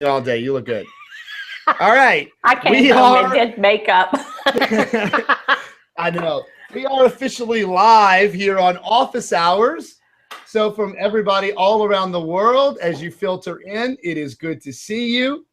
all day. You look good. All right. I came home and did makeup. I know. We are officially live here on Office Hours. So from everybody all around the world, as you filter in, it is good to see you.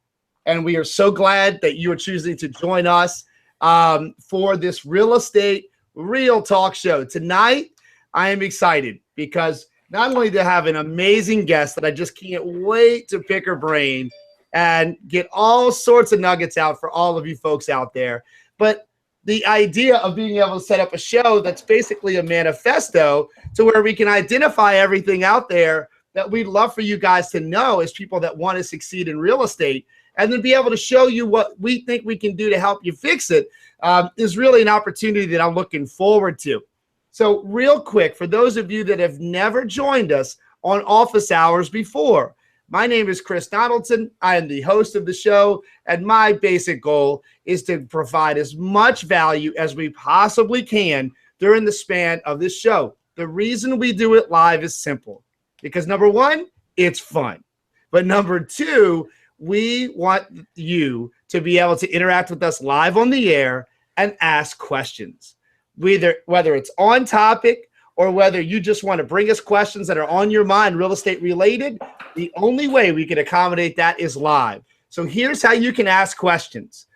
And we are so glad that you are choosing to join us for this real estate, real talk show. Tonight, I am excited because not only to have an amazing guest that I just can't wait to pick her brain and get all sorts of nuggets out for all of you folks out there, but the idea of being able to set up a show that's basically a manifesto to where we can identify everything out there that we'd love for you guys to know as people that want to succeed in real estate, and then be able to show you what we think we can do to help you fix it is really an opportunity that I'm looking forward to. So real quick, for those of you that have never joined us on Office Hours before, my name is Chris Donaldson. I am the host of the show, and my basic goal is to provide as much value as we possibly can during the span of this show. The reason we do it live is simple, because number one, it's fun. But number two, we want you to be able to interact with us live on the air and ask questions, whether it's on topic or whether you just want to bring us questions that are on your mind, real estate related. The only way we can accommodate that is live. So here's how you can ask questions.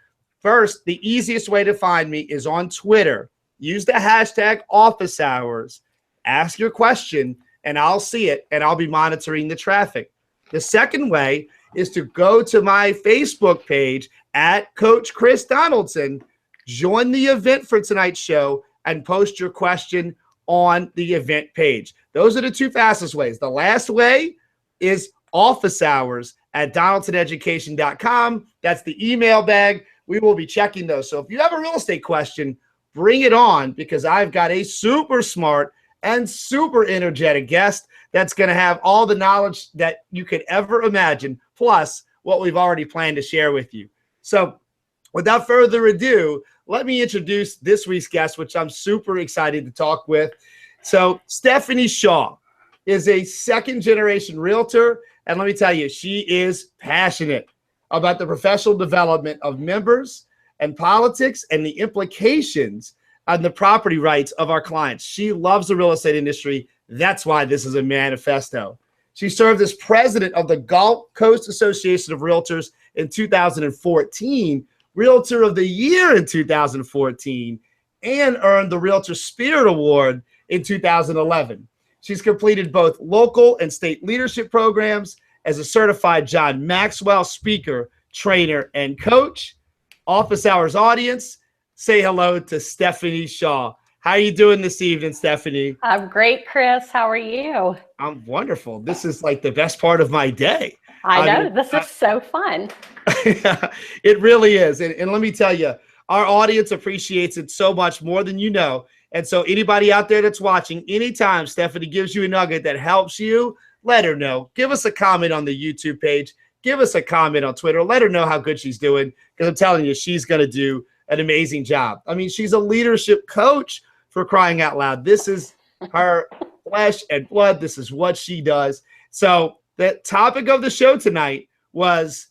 First, the easiest way to find me is on Twitter. Use the hashtag office hours. Ask your question, and I'll see it, and I'll be monitoring the traffic. The second way is to go to my Facebook page at Coach Chris Donaldson, join the event for tonight's show, and post your question on the event page. Those are the two fastest ways. The last way is office hours at donaldsoneducation.com. That's the email bag. We will be checking those. So if you have a real estate question, bring it on, because I've got a super smart and super energetic guest that's going to have all the knowledge that you could ever imagine, plus what we've already planned to share with you. So without further ado, let me introduce this week's guest, which I'm super excited to talk with. So Stephanie Shaw is a second-generation realtor, and let me tell you, she is passionate about the professional development of members and politics and the implications on the property rights of our clients. She loves the real estate industry. That's why this is a manifesto. She served as president of the Gulf Coast Association of Realtors in 2014, Realtor of the Year in 2014, and earned the Realtor Spirit Award in 2011. She's completed both local and state leadership programs as a certified John Maxwell speaker, trainer, and coach. Office Hours audience, say hello to Stephanie Shaw. How are you doing this evening, Stephanie? I'm great, Chris. How are you? I'm wonderful. This is like the best part of my day. I know. This is so fun. It really is. And let me tell you, our audience appreciates it so much more than you know. And so anybody out there that's watching, anytime Stephanie gives you a nugget that helps you, let her know. Give us a comment on the YouTube page. Give us a comment on Twitter. Let her know how good she's doing, because I'm telling you, she's going to do an amazing job. I mean, she's a leadership coach, for crying out loud. This is her flesh and blood. This is what she does. So the topic of the show tonight was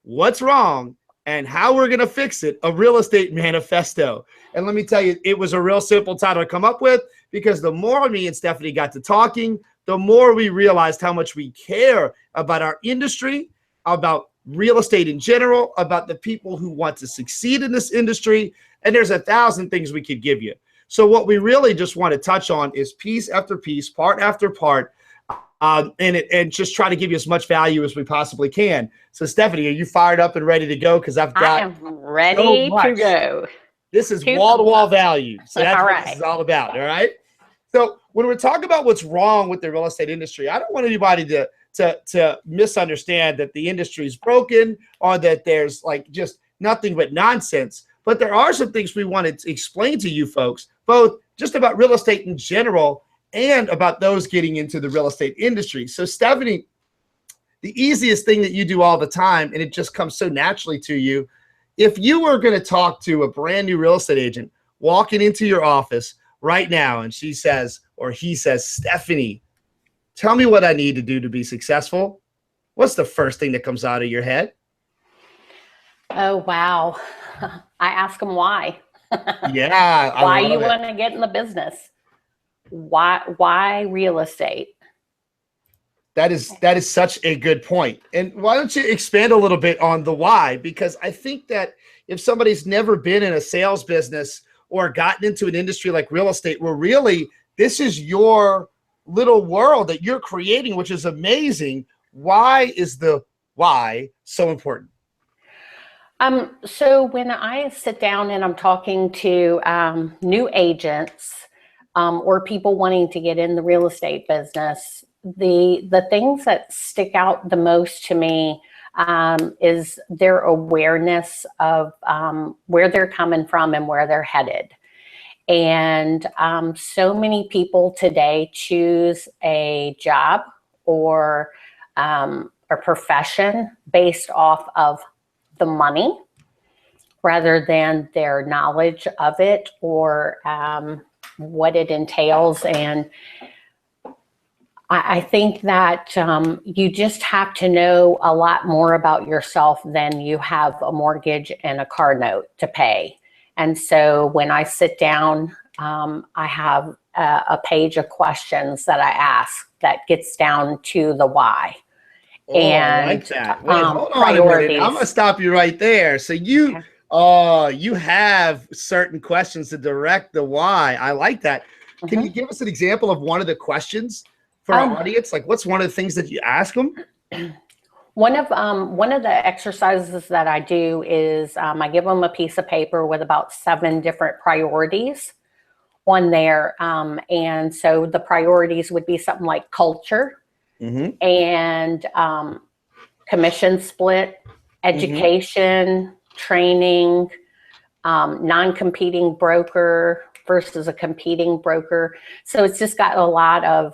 what's wrong and how we're going to fix it, a real estate manifesto. And let me tell you, it was a real simple title to come up with, because the more me and Stephanie got to talking, the more we realized how much we care about our industry, about real estate in general, about the people who want to succeed in this industry. And there's 1,000 things we could give you. So what we really just want to touch on is piece after piece, part after part, and just try to give you as much value as we possibly can. So Stephanie, are you fired up and ready to go? Because I am ready to go. This is wall-to-wall value. So that's what this is all about, all right? So when we're talking about what's wrong with the real estate industry, I don't want anybody to misunderstand that the industry is broken or that there's like just nothing but nonsense. But there are some things we wanted to explain to you folks, both just about real estate in general and about those getting into the real estate industry. So Stephanie, the easiest thing that you do all the time, and it just comes so naturally to you, if you were going to talk to a brand new real estate agent walking into your office right now, and she says, or he says, Stephanie, tell me what I need to do to be successful. what's the first thing that comes out of your head? Oh, wow. I ask them why. Yeah, I Why love you it. want to get in the business? Why real estate? That is such a good point. And why don't you expand a little bit on the why? Because I think that if somebody's never been in a sales business or gotten into an industry like real estate, where really this is your little world that you're creating, which is amazing. Why is the why so important? So when I sit down and I'm talking to new agents or people wanting to get in the real estate business, the things that stick out the most to me is their awareness of where they're coming from and where they're headed. And so many people today choose a job or a profession based off of the money rather than their knowledge of it or what it entails. And I think that you just have to know a lot more about yourself than you have a mortgage and a car note to pay. And so when I sit down, I have a page of questions that I ask that gets down to the why. Oh, And I like that. Wait, hold on priorities. a minute. I'm gonna stop you right there. So you, Okay. you have certain questions to direct the why. I like that. Can you give us an example of one of the questions for our audience? Like, what's one of the things that you ask them? One of the exercises that I do is I give them a piece of paper with about 7 different priorities on there, and so the priorities would be something like culture. And commission split, education, training, non-competing broker versus a competing broker. So it's just got a lot of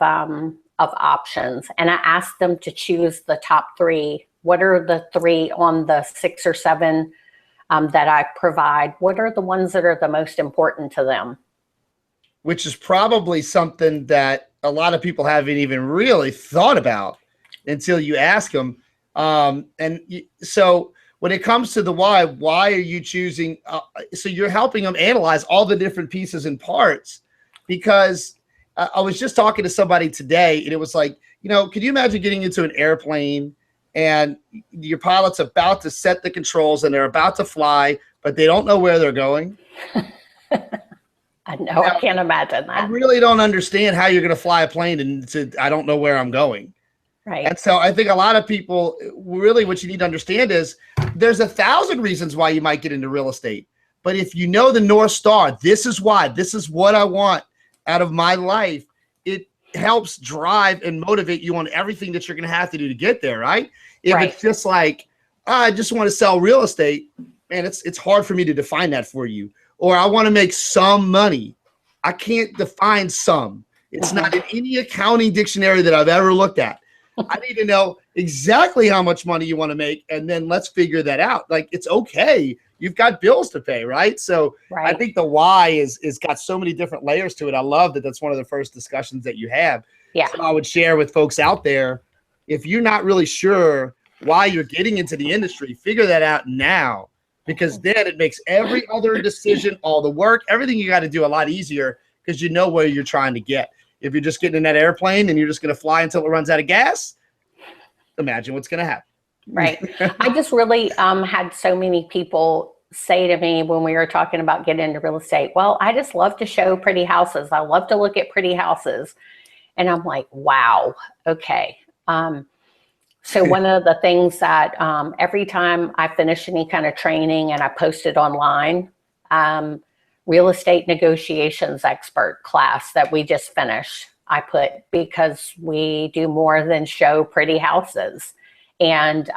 options. And I asked them to choose the top 3. What are the 3 on the 6 or 7 that I provide? What are the ones that are the most important to them? Which is probably something that a lot of people haven't even really thought about until you ask them. So when it comes to the why are you choosing? So you're helping them analyze all the different pieces and parts, because I was just talking to somebody today and it was like, could you imagine getting into an airplane and your pilot's about to set the controls and they're about to fly, but they don't know where they're going? I know, I can't imagine that. I really don't understand how you're going to fly a plane and I don't know where I'm going. Right. And so I think a lot of people, really what you need to understand is there's 1,000 reasons why you might get into real estate. But if you know the North Star, this is why, this is what I want out of my life, it helps drive and motivate you on everything that you're going to have to do to get there, right? If it's just like, I just want to sell real estate, man, it's hard for me to define that for you. Or I want to make some money. I can't define some. It's not in any accounting dictionary that I've ever looked at. I need to know exactly how much money you want to make, and then let's figure that out. Like, it's okay. You've got bills to pay, right? So I think the why is got so many different layers to it. I love that that's one of the first discussions that you have. Yeah. So I would share with folks out there, if you're not really sure why you're getting into the industry, figure that out now, because then it makes every other decision, all the work, everything you got to do a lot easier, because you know where you're trying to get. If you're just getting in that airplane and you're just going to fly until it runs out of gas, imagine what's going to happen. Right. I just really had so many people say to me when we were talking about getting into real estate, well, I just love to show pretty houses. I love to look at pretty houses. And I'm like, wow, okay. So one of the things that every time I finish any kind of training and I post it online, real estate negotiations expert class that we just finished, I put, because we do more than show pretty houses. And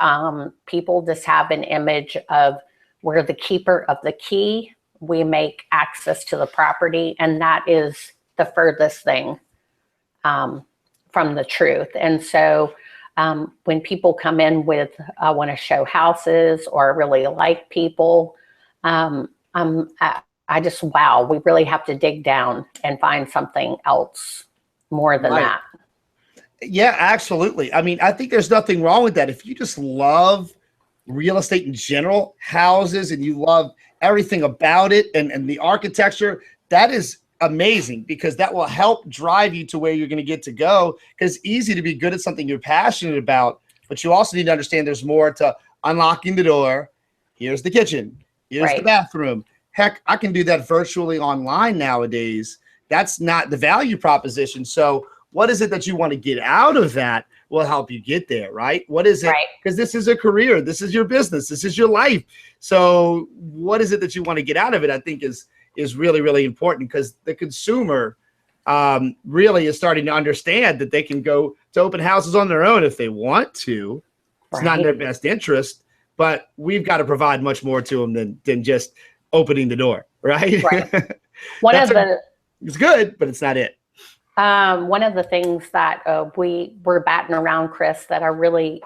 people just have an image of we're the keeper of the key. We make access to the property, and that is the furthest thing from the truth. And so when people come in with, I want to show houses or I really like people, I just, wow, we really have to dig down and find something else more than that. Yeah, absolutely. I mean, I think there's nothing wrong with that. If you just love real estate in general, houses, and you love everything about it and the architecture, that is amazing because that will help drive you to where you're going to get to go. Because it's easy to be good at something you're passionate about, but you also need to understand there's more to unlocking the door. Here's the kitchen. Here's the Right. bathroom. Heck, I can do that virtually online nowadays. That's not the value proposition. So what is it that you want to get out of that will help you get there, right? What is it? Right. Because this is a career, this is your business, this is your life. So what is it that you want to get out of it? I think is really, really important because the consumer really is starting to understand that they can go to open houses on their own if they want to. It's not in their best interest, but we've got to provide much more to them than just opening the door, right? Right. One of the It's good, but it's not it. One of the things that we were batting around, Chris, that I really,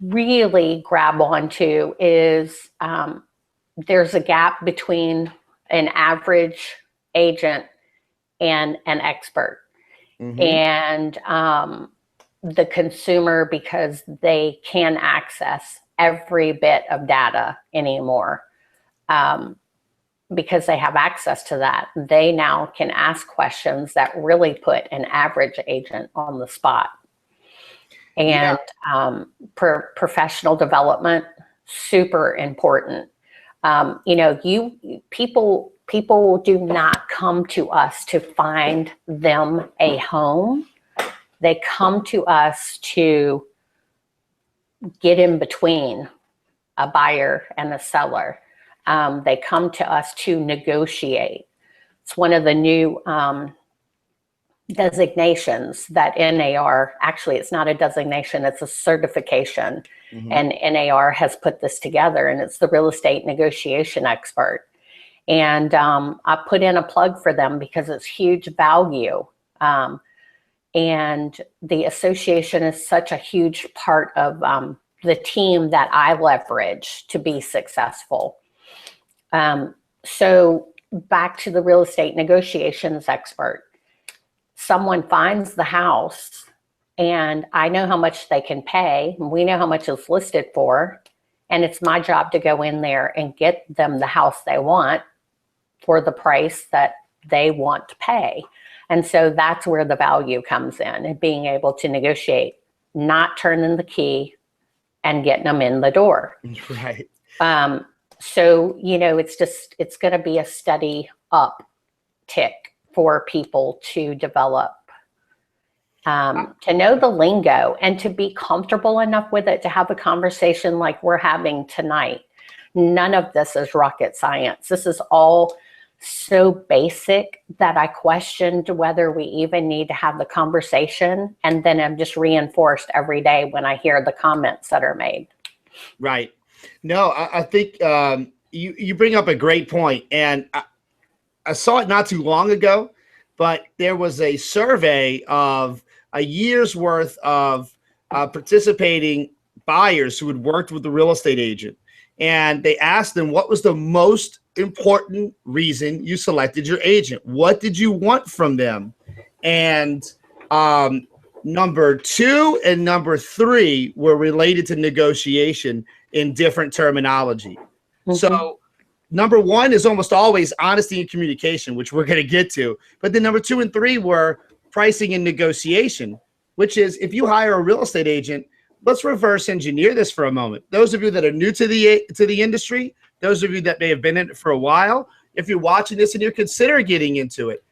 really grab onto is there's a gap between an average agent and an expert. Mm-hmm. And the consumer, because they can access every bit of data anymore. Because they have access to that, they now can ask questions that really put an average agent on the spot. And professional development, super important. People do not come to us to find them a home. They come to us to get in between a buyer and a seller. They come to us to negotiate. It's one of the new designations that NAR, actually it's not a designation, it's a certification. Mm-hmm. And NAR has put this together, and it's the real estate negotiation expert. And I put in a plug for them because it's huge value. And the association is such a huge part of the team that I leverage to be successful. So back to the real estate negotiations expert. Someone finds the house and I know how much they can pay. And we know how much it's listed for. And it's my job to go in there and get them the house they want for the price that they want to pay. And so that's where the value comes in, and being able to negotiate, not turning the key and getting them in the door. Right. So, it's going to be a steady uptick for people to develop, to know the lingo and to be comfortable enough with it to have a conversation like we're having tonight. None of this is rocket science. This is all so basic that I questioned whether we even need to have the conversation. And then I'm just reinforced every day when I hear the comments that are made. Right. No, I think you bring up a great point. And I saw it not too long ago, but there was a survey of a year's worth of participating buyers who had worked with the real estate agent. And they asked them, what was the most important reason you selected your agent? What did you want from them? And number 2 and number 3 were related to negotiation in different terminology. Mm-hmm. So number 1 is almost always honesty and communication, which we're going to get to. But then number 2 and 3 were pricing and negotiation, which is if you hire a real estate agent, let's reverse engineer this for a moment. Those of you that are new to the industry, those of you that may have been in it for a while, if you're watching this and you're considering getting into it,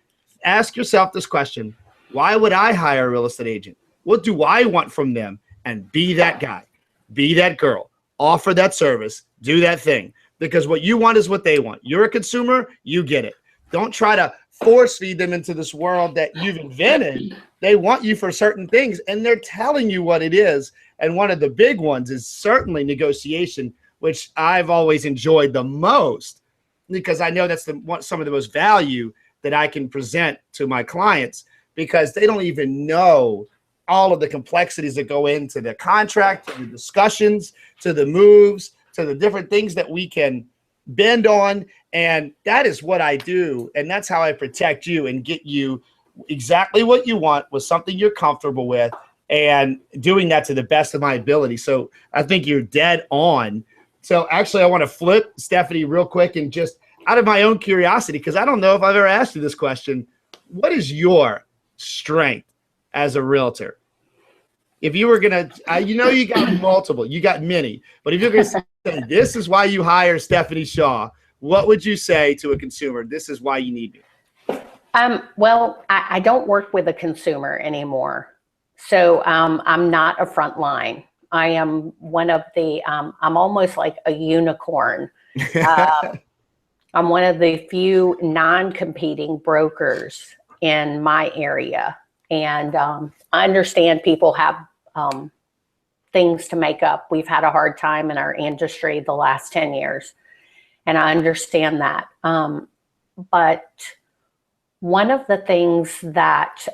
ask yourself this question. Why would I hire a real estate agent? What do I want from them? And be that guy, be that girl, offer that service, do that thing. Because what you want is what they want. You're a consumer, you get it. Don't try to force feed them into this world that you've invented. They want you for certain things, and they're telling you what it is. And one of the big ones is certainly negotiation, which I've always enjoyed the most because I know that's some of the most value that I can present to my clients because they don't even know all of the complexities that go into the contract, to the discussions, to the moves, to the different things that we can bend on. And that is what I do. And that's how I protect you and get you exactly what you want with something you're comfortable with and doing that to the best of my ability. So I think you're dead on. So actually, I want to flip Stephanie real quick and just out of my own curiosity, because I don't know if I've ever asked you this question. What is your strength as a realtor? If you were going to, you got multiple, you got many, but if you're going to say, this is why you hire Stephanie Shaw, what would you say to a consumer? This is why you need me. Well, I don't work with a consumer anymore. So I'm not a front line. I am one of the, I'm almost like a unicorn. I'm one of the few non-competing brokers in my area. And I understand people have things to make up. We've had a hard time in our industry the last 10 years. And I understand that. But one of the things that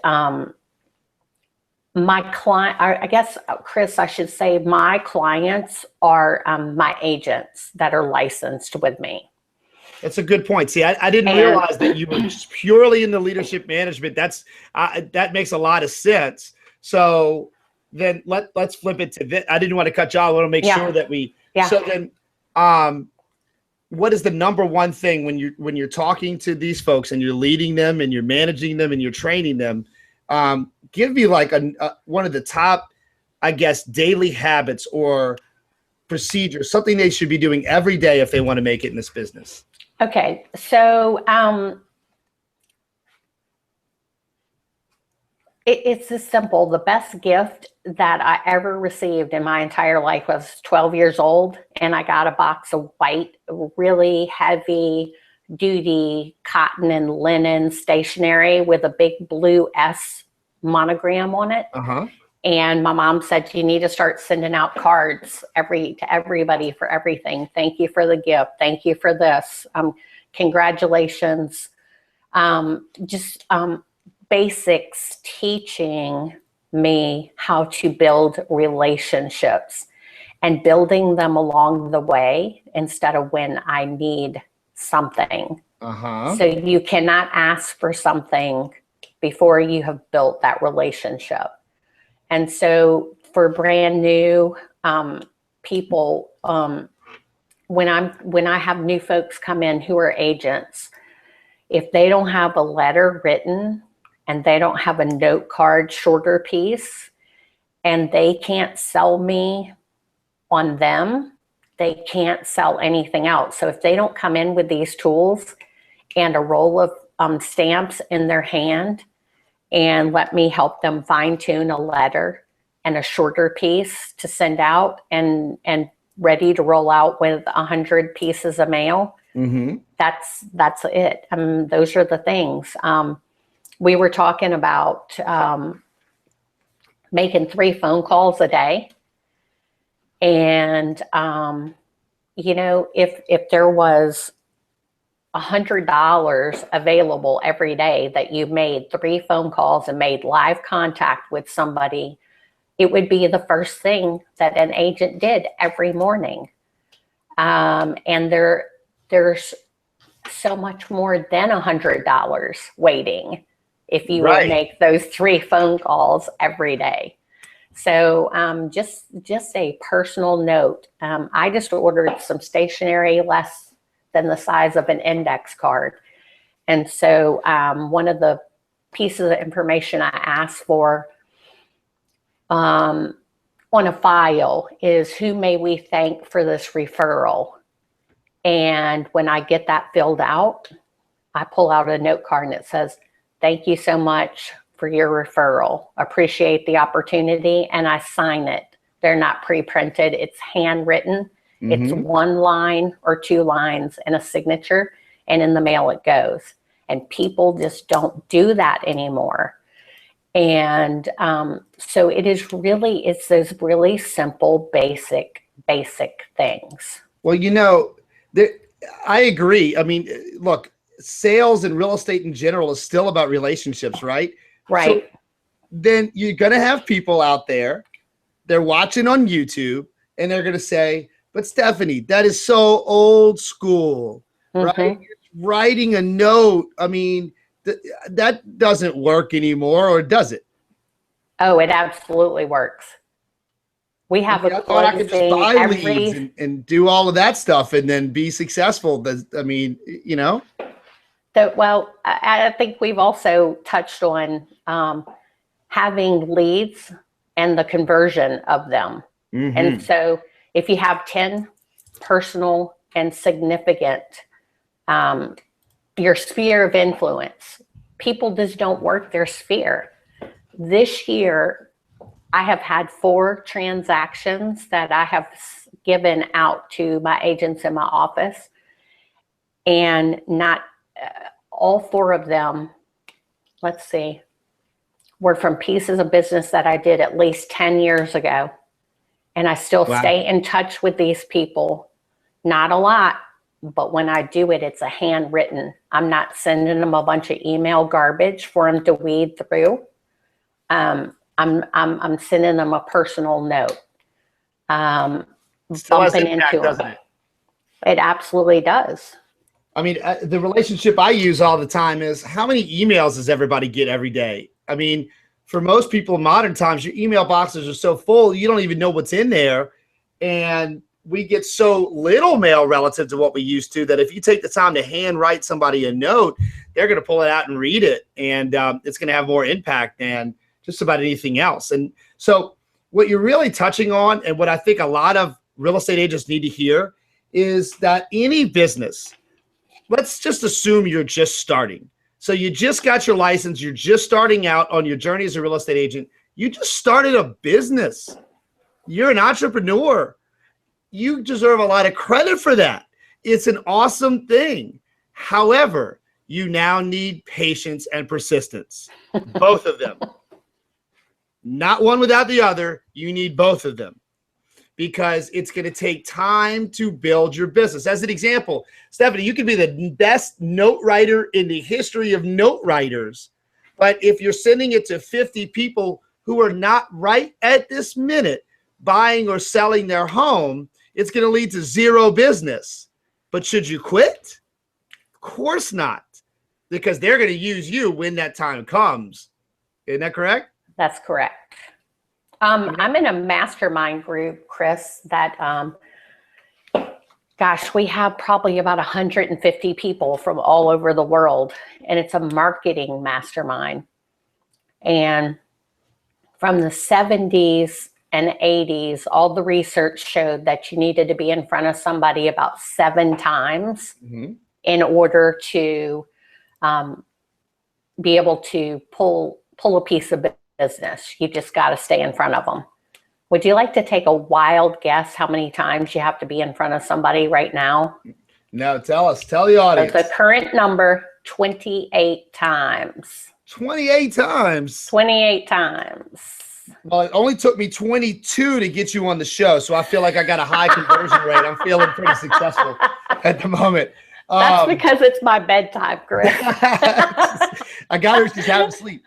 my client, I guess, Chris, I should say my clients are my agents that are licensed with me. That's a good point. See, I didn't realize that you were just purely in the leadership management. That makes a lot of sense. So then let's flip it to this. I didn't want to cut you off. I want to make sure that we. Yeah. So then, what is the number one thing when you're talking to these folks and you're leading them and you're managing them and you're training them? Give me like one of the top, I guess, daily habits or procedures, something they should be doing every day if they want to make it in this business. Okay, so it's this simple. The best gift that I ever received in my entire life was 12 years old, and I got a box of white, really heavy duty cotton and linen stationery with a big blue S monogram on it. Uh-huh. And my mom said, you need to start sending out cards to everybody for everything. Thank you for the gift. Thank you for this. Congratulations. Basics, teaching me how to build relationships and building them along the way instead of when I need something. Uh-huh. So you cannot ask for something before you have built that relationship. And so for brand new people, when I have new folks come in who are agents, if they don't have a letter written and they don't have a note card shorter piece and they can't sell me on them, they can't sell anything else. So if they don't come in with these tools and a roll of stamps in their hand and let me help them fine tune a letter and a shorter piece to send out and ready to roll out with 100 pieces of mail, mm-hmm. That's it. Those are the things. We were talking about making 3 phone calls a day. And, if there was $100 available every day that you made 3 phone calls and made live contact with somebody, it would be the first thing that an agent did every morning. And there's so much more than $100 waiting if you would make those 3 phone calls every day. So just a personal note. I just ordered some stationery less than the size of an index card. And so one of the pieces of information I asked for on a file is who may we thank for this referral. And when I get that filled out, I pull out a note card and it says, thank you so much for your referral. Appreciate the opportunity. And I sign it. They're not pre-printed. It's handwritten. Mm-hmm. It's 1 line or 2 lines and a signature, and in the mail it goes. And people just don't do that anymore. And so it's those really simple, basic things. Well, I agree. I mean, look, sales and real estate in general is still about relationships, right? Right. So then you're going to have people out there, they're watching on YouTube, and they're going to say, but Stephanie, that is so old school, mm-hmm. right? Writing a note. I mean, that doesn't work anymore, or does it? Oh, it absolutely works. We have I thought I could just buy leads and do all of that stuff and then be successful. I mean, you know? So, well, I think we've also touched on having leads and the conversion of them. Mm-hmm. And so if you have 10 personal and significant, your sphere of influence, people just don't work their sphere. This year, I have had 4 transactions that I have given out to my agents in my office, and not all 4 of them, let's see, were from pieces of business that I did at least 10 years ago. And I still stay in touch with these people. Not a lot, but when I do it, it's a handwritten. I'm not sending them a bunch of email garbage for them to weed through. I'm sending them a personal note. Still has Bumping impact, into doesn't them. it? It absolutely does. I mean, the relationship I use all the time is, how many emails does everybody get every day? I mean, for most people in modern times, your email boxes are so full, you don't even know what's in there. And we get so little mail relative to what we used to, that if you take the time to hand write somebody a note, they're going to pull it out and read it. And it's going to have more impact than just about anything else. And so what you're really touching on, and what I think a lot of real estate agents need to hear, is that any business, let's just assume you're just starting. So you just got your license. You're just starting out on your journey as a real estate agent. You just started a business. You're an entrepreneur. You deserve a lot of credit for that. It's an awesome thing. However, you now need patience and persistence, both of them. Not one without the other. You need both of them, because it's going to take time to build your business. As an example, Stephanie, you could be the best note writer in the history of note writers, but if you're sending it to 50 people who are not right at this minute buying or selling their home, it's going to lead to 0 business. But should you quit? Of course not, because they're going to use you when that time comes. Isn't that correct? That's correct. I'm in a mastermind group, Chris, that, gosh, we have probably about 150 people from all over the world, and it's a marketing mastermind. And from the 70s and 80s, all the research showed that you needed to be in front of somebody about 7 times in order to be able to pull a piece of business. You just got to stay in front of them. Would you like to take a wild guess how many times you have to be in front of somebody right now? No, tell us. Tell the audience. The current number, 28 times. 28 times? 28 times. Well, it only took me 22 to get you on the show, so I feel like I got a high conversion rate. I'm feeling pretty successful at the moment. That's because it's my bedtime, Chris. I got her. She's having sleep.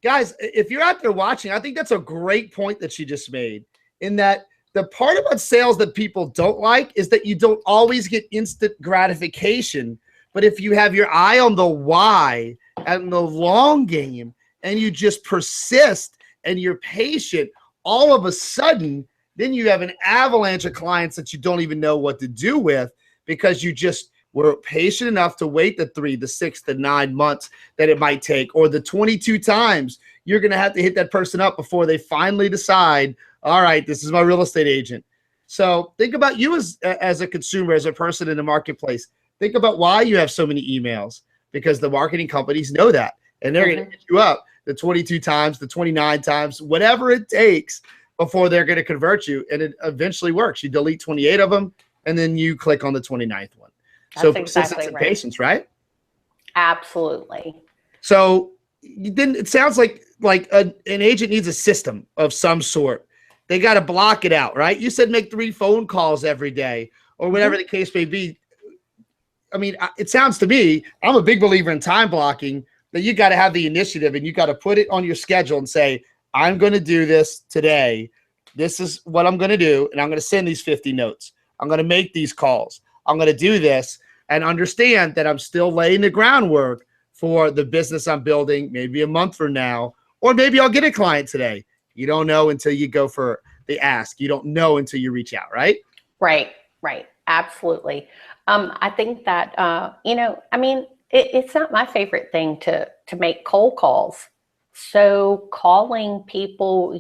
Guys, if you're out there watching, I think that's a great point that she just made, in that the part about sales that people don't like is that you don't always get instant gratification. But if you have your eye on the why and the long game, and you just persist and you're patient, all of a sudden, then you have an avalanche of clients that you don't even know what to do with, because you just were patient enough to wait the 3, the 6, the 9 months that it might take, or the 22 times you're going to have to hit that person up before they finally decide, all right, this is my real estate agent. So think about you as a consumer, as a person in the marketplace. Think about why you have so many emails, because the marketing companies know that, and they're going to hit you up the 22 times, the 29 times, whatever it takes before they're going to convert you. And it eventually works. You delete 28 of them, and then you click on the 29th one. So persistence and patience, right? Absolutely. So then it sounds like an agent needs a system of some sort. They got to block it out, right? You said make 3 phone calls every day, or whatever the case may be. I mean, it sounds to me, I'm a big believer in time blocking, that you got to have the initiative, and you got to put it on your schedule and say, I'm going to do this today. This is what I'm going to do, and I'm going to send these 50 notes. I'm going to make these calls. I'm going to do this, and understand that I'm still laying the groundwork for the business I'm building, maybe a month from now, or maybe I'll get a client today. You don't know until you go for the ask. You don't know until you reach out, right? Right, right. Absolutely. I think that, I mean, it's not my favorite thing to make cold calls. So calling people,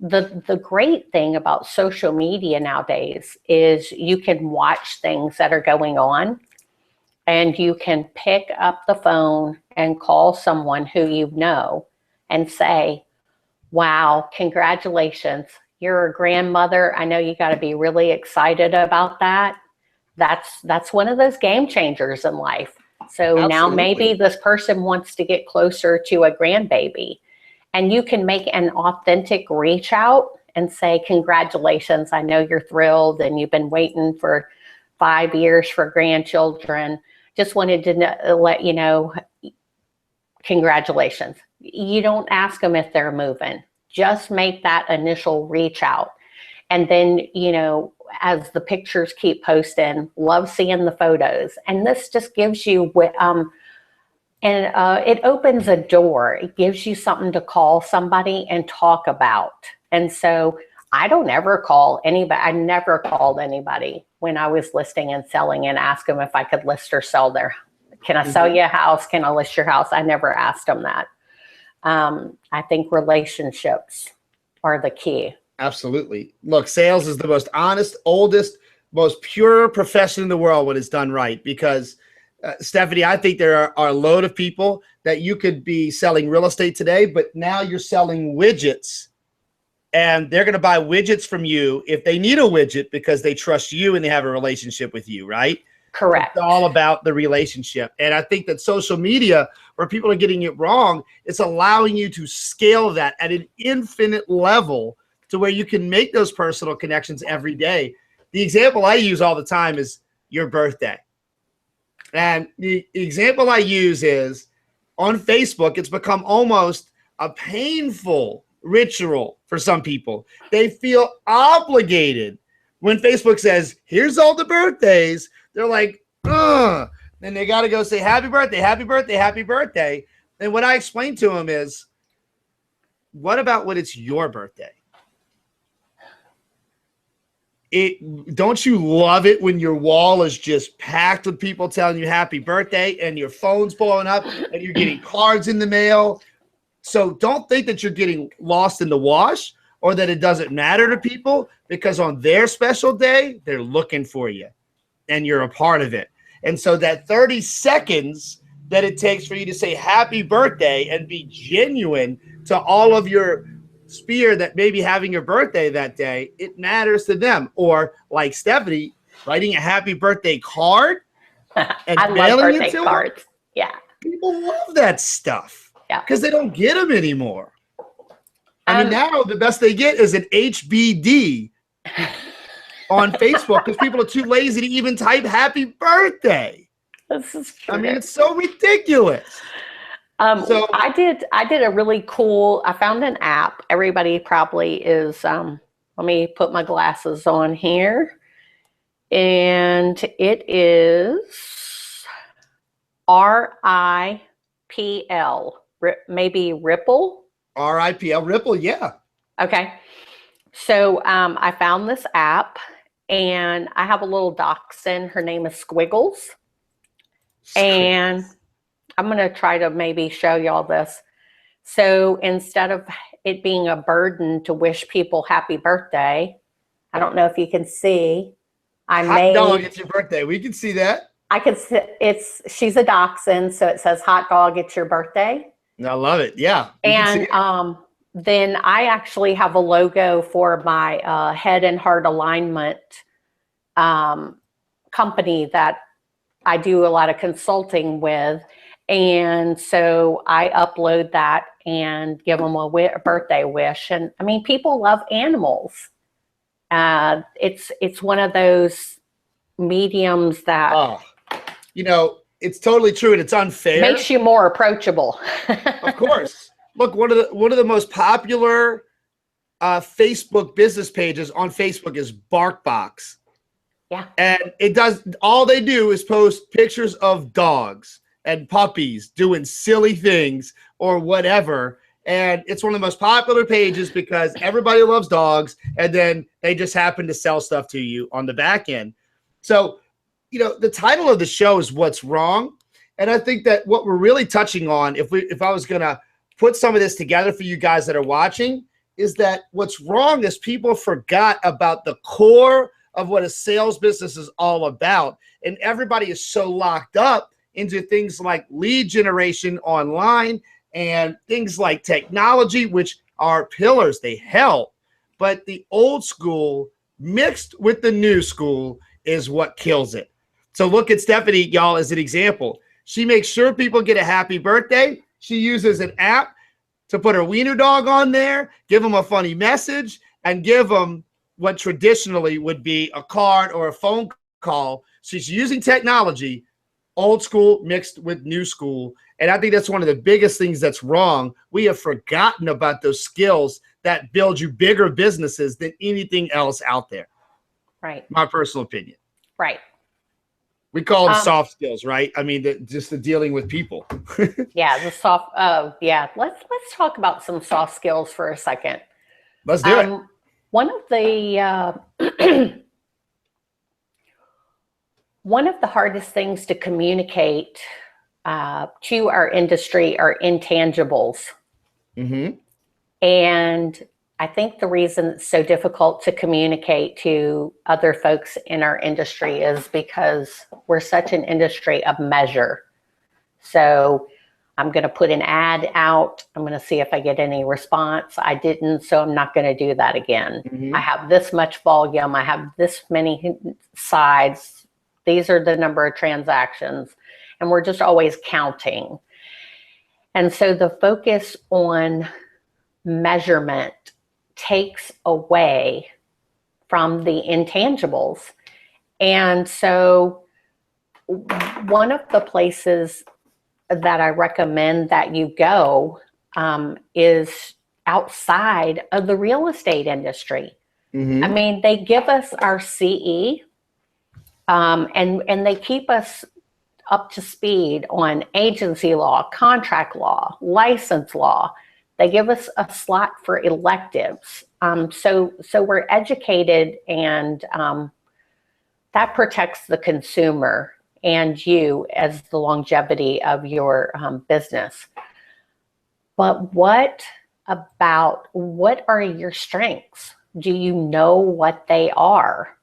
the great thing about social media nowadays is you can watch things that are going on, and you can pick up the phone and call someone who you know and say, wow, congratulations. You're a grandmother. I know you got to be really excited about that. That's one of those game changers in life. So Absolutely. now maybe this person wants to get closer to a grandbaby, and you can make an authentic reach out and say, congratulations. I know you're thrilled and you've been waiting for 5 years for grandchildren. Just wanted to let you know, congratulations. You don't ask them if they're moving. Just make that initial reach out. And then, as the pictures keep posting, love seeing the photos. And this just gives you, it opens a door. It gives you something to call somebody and talk about. And so I don't ever call anybody. I never called anybody when I was listing and selling and ask them if I could list or sell can I sell you a house? Can I list your house? I never asked them that. I think relationships are the key. Absolutely. Look, sales is the most honest, oldest, most pure profession in the world when it's done right. Because, Stephanie, I think there are a load of people that you could be selling real estate today, but now you're selling widgets, and they're going to buy widgets from you if they need a widget because they trust you and they have a relationship with you, right? Correct. It's all about the relationship. And I think that social media, where people are getting it wrong, it's allowing you to scale that at an infinite level to where you can make those personal connections every day. The example I use all the time is your birthday. And the example I use is on Facebook, it's become almost a painful ritual for some people. They feel obligated when Facebook says, here's all the birthdays. They're like, ugh. Then they got to go say, happy birthday, happy birthday, happy birthday. And what I explain to them is, what about when it's your birthday? Don't you love it when your wall is just packed with people telling you happy birthday and your phone's blowing up and you're getting cards in the mail? So don't think that you're getting lost in the wash or that it doesn't matter to people, because on their special day, they're looking for you and you're a part of it. And so that 30 seconds that it takes for you to say happy birthday and be genuine to all of your sphere that may be having your birthday that day, it matters to them. Or like Stephanie, writing a happy birthday card and I love mailing birthday it to cards. them. Yeah. People love that stuff because they don't get them anymore. I mean, now the best they get is an HBD on Facebook because people are too lazy to even type happy birthday. This is true. I mean, it's so ridiculous. So I did a really cool, I found an app. Everybody probably is, let me put my glasses on here. And it is RIPL, maybe Ripple. RIPL, Ripple, yeah. Okay. So I found this app, and I have a little dachshund. Her name is Squiggles. And I'm going to try to maybe show y'all this. So instead of it being a burden to wish people happy birthday, I don't know if you can see. Hot dog, it's your birthday. We can see that. I can see she's a dachshund, so it says hot dog, it's your birthday. I love it. Yeah. And then I actually have a logo for my head and heart alignment company that I do a lot of consulting with. And so I upload that and give them a birthday wish. And I mean, people love animals. It's one of those mediums that, it's totally true, and it's unfair. Makes you more approachable. Of course. Look, one of the most popular Facebook business pages on Facebook is BarkBox. Yeah. And all they do is post pictures of dogs. and puppies doing silly things or whatever. And it's one of the most popular pages because everybody loves dogs, and then they just happen to sell stuff to you on the back end. So, the title of the show is What's Wrong. And I think that what we're really touching on, if I was going to put some of this together for you guys that are watching, is that what's wrong is people forgot about the core of what a sales business is all about. And everybody is so locked up into things like lead generation online and things like technology, which are pillars, they help. But the old school mixed with the new school is what kills it. So look at Stephanie, y'all, as an example. She makes sure people get a happy birthday. She uses an app to put her wiener dog on there, give them a funny message, and give them what traditionally would be a card or a phone call. She's using technology, old school mixed with new school. And I think that's one of the biggest things that's wrong. We have forgotten about those skills that build you bigger businesses than anything else out there. Right. My personal opinion. Right. We call them soft skills, right? I mean, just the dealing with people. Yeah, the soft. Yeah. Let's talk about some soft skills for a second. Let's do it. One of the hardest things to communicate to our industry are intangibles. Mm-hmm. And I think the reason it's so difficult to communicate to other folks in our industry is because we're such an industry of measure. So I'm going to put an ad out. I'm going to see if I get any response. I didn't, so I'm not going to do that again. Mm-hmm. I have this much volume. I have this many sides. These are the number of transactions. And we're just always counting. And so the focus on measurement takes away from the intangibles. And so one of the places that I recommend that you go is outside of the real estate industry. Mm-hmm. I mean, they give us our CE and they keep us up to speed on agency law, contract law, license law. They give us a slot for electives. So we're educated, and that protects the consumer and you as the longevity of your business. But what are your strengths? Do you know what they are?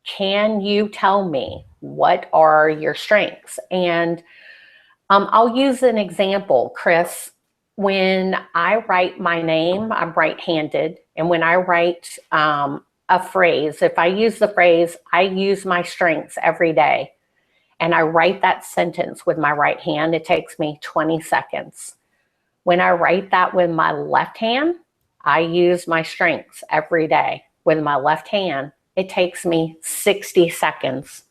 Can you tell me what are your strengths? And I'll use an example, Chris. When I write my name, I'm right-handed. And when I write a phrase, if I use the phrase, I use my strengths every day, and I write that sentence with my right hand, it takes me 20 seconds. When I write that with my left hand, I use my strengths every day. With my left hand, it takes me 60 seconds.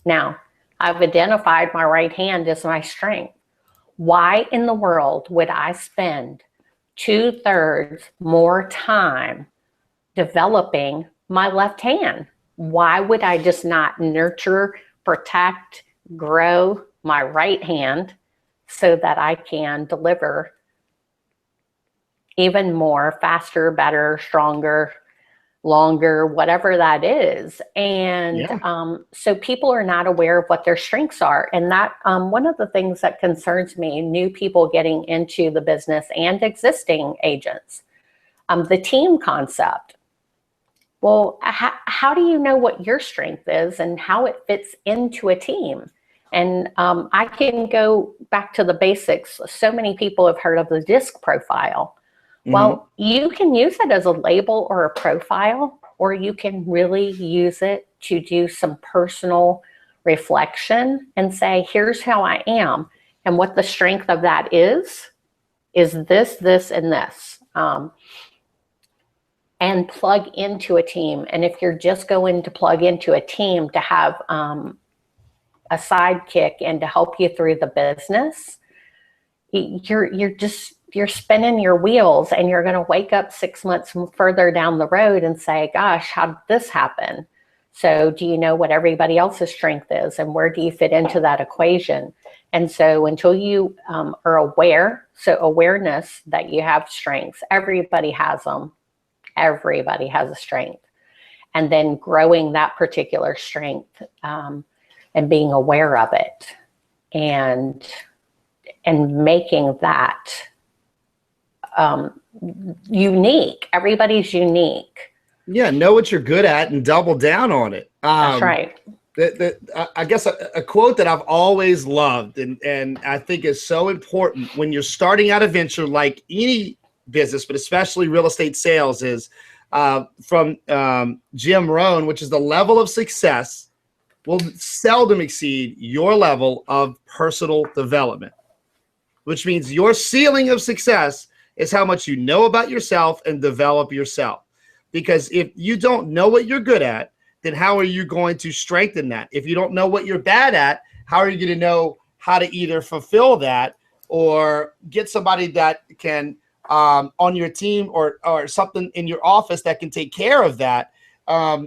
Now, I've identified my right hand as my strength. Why in the world would I spend 2/3 more time developing my left hand? Why would I just not nurture, protect, grow my right hand so that I can deliver even more, faster, better, stronger, longer, whatever that is? And so people are not aware of what their strengths are. And that one of the things that concerns me, new people getting into the business and existing agents, the team concept. Well, how do you know what your strength is and how it fits into a team? And I can go back to the basics. So many people have heard of the DISC profile. Mm-hmm. Well, you can use it as a label or a profile, or you can really use it to do some personal reflection and say, here's how I am. And what the strength of that is this, this, and this. And plug into a team. And if you're just going to plug into a team to have a sidekick and to help you through the business, you're spinning your wheels, and you're going to wake up 6 months further down the road and say, gosh, how did this happen? So do you know what everybody else's strength is, and where do you fit into that equation? And so until you are aware, so awareness that you have strengths, everybody has them. Everybody has a strength. And then growing that particular strength and being aware of it and making that unique. Everybody's unique. Yeah, know what you're good at and double down on it. That's right. I guess a quote that I've always loved and I think is so important when you're starting out a venture like any business, but especially real estate sales, is from Jim Rohn, which is the level of success will seldom exceed your level of personal development, which means your ceiling of success is how much you know about yourself and develop yourself. Because if you don't know what you're good at, then how are you going to strengthen that? If you don't know what you're bad at, how are you going to know how to either fulfill that or get somebody that can on your team or something in your office that can take care of that?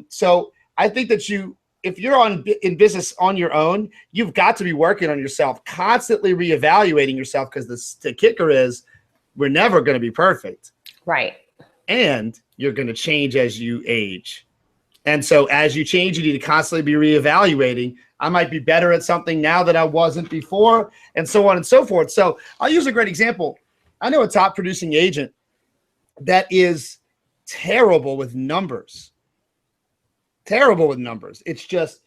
So I think that if you're in business on your own, you've got to be working on yourself, constantly reevaluating yourself, because the kicker is we're never going to be perfect. Right. And you're going to change as you age. And so as you change, you need to constantly be reevaluating. I might be better at something now that I wasn't before, and so on and so forth. So I'll use a great example. I know a top producing agent that is terrible with numbers. Terrible with numbers. It's just,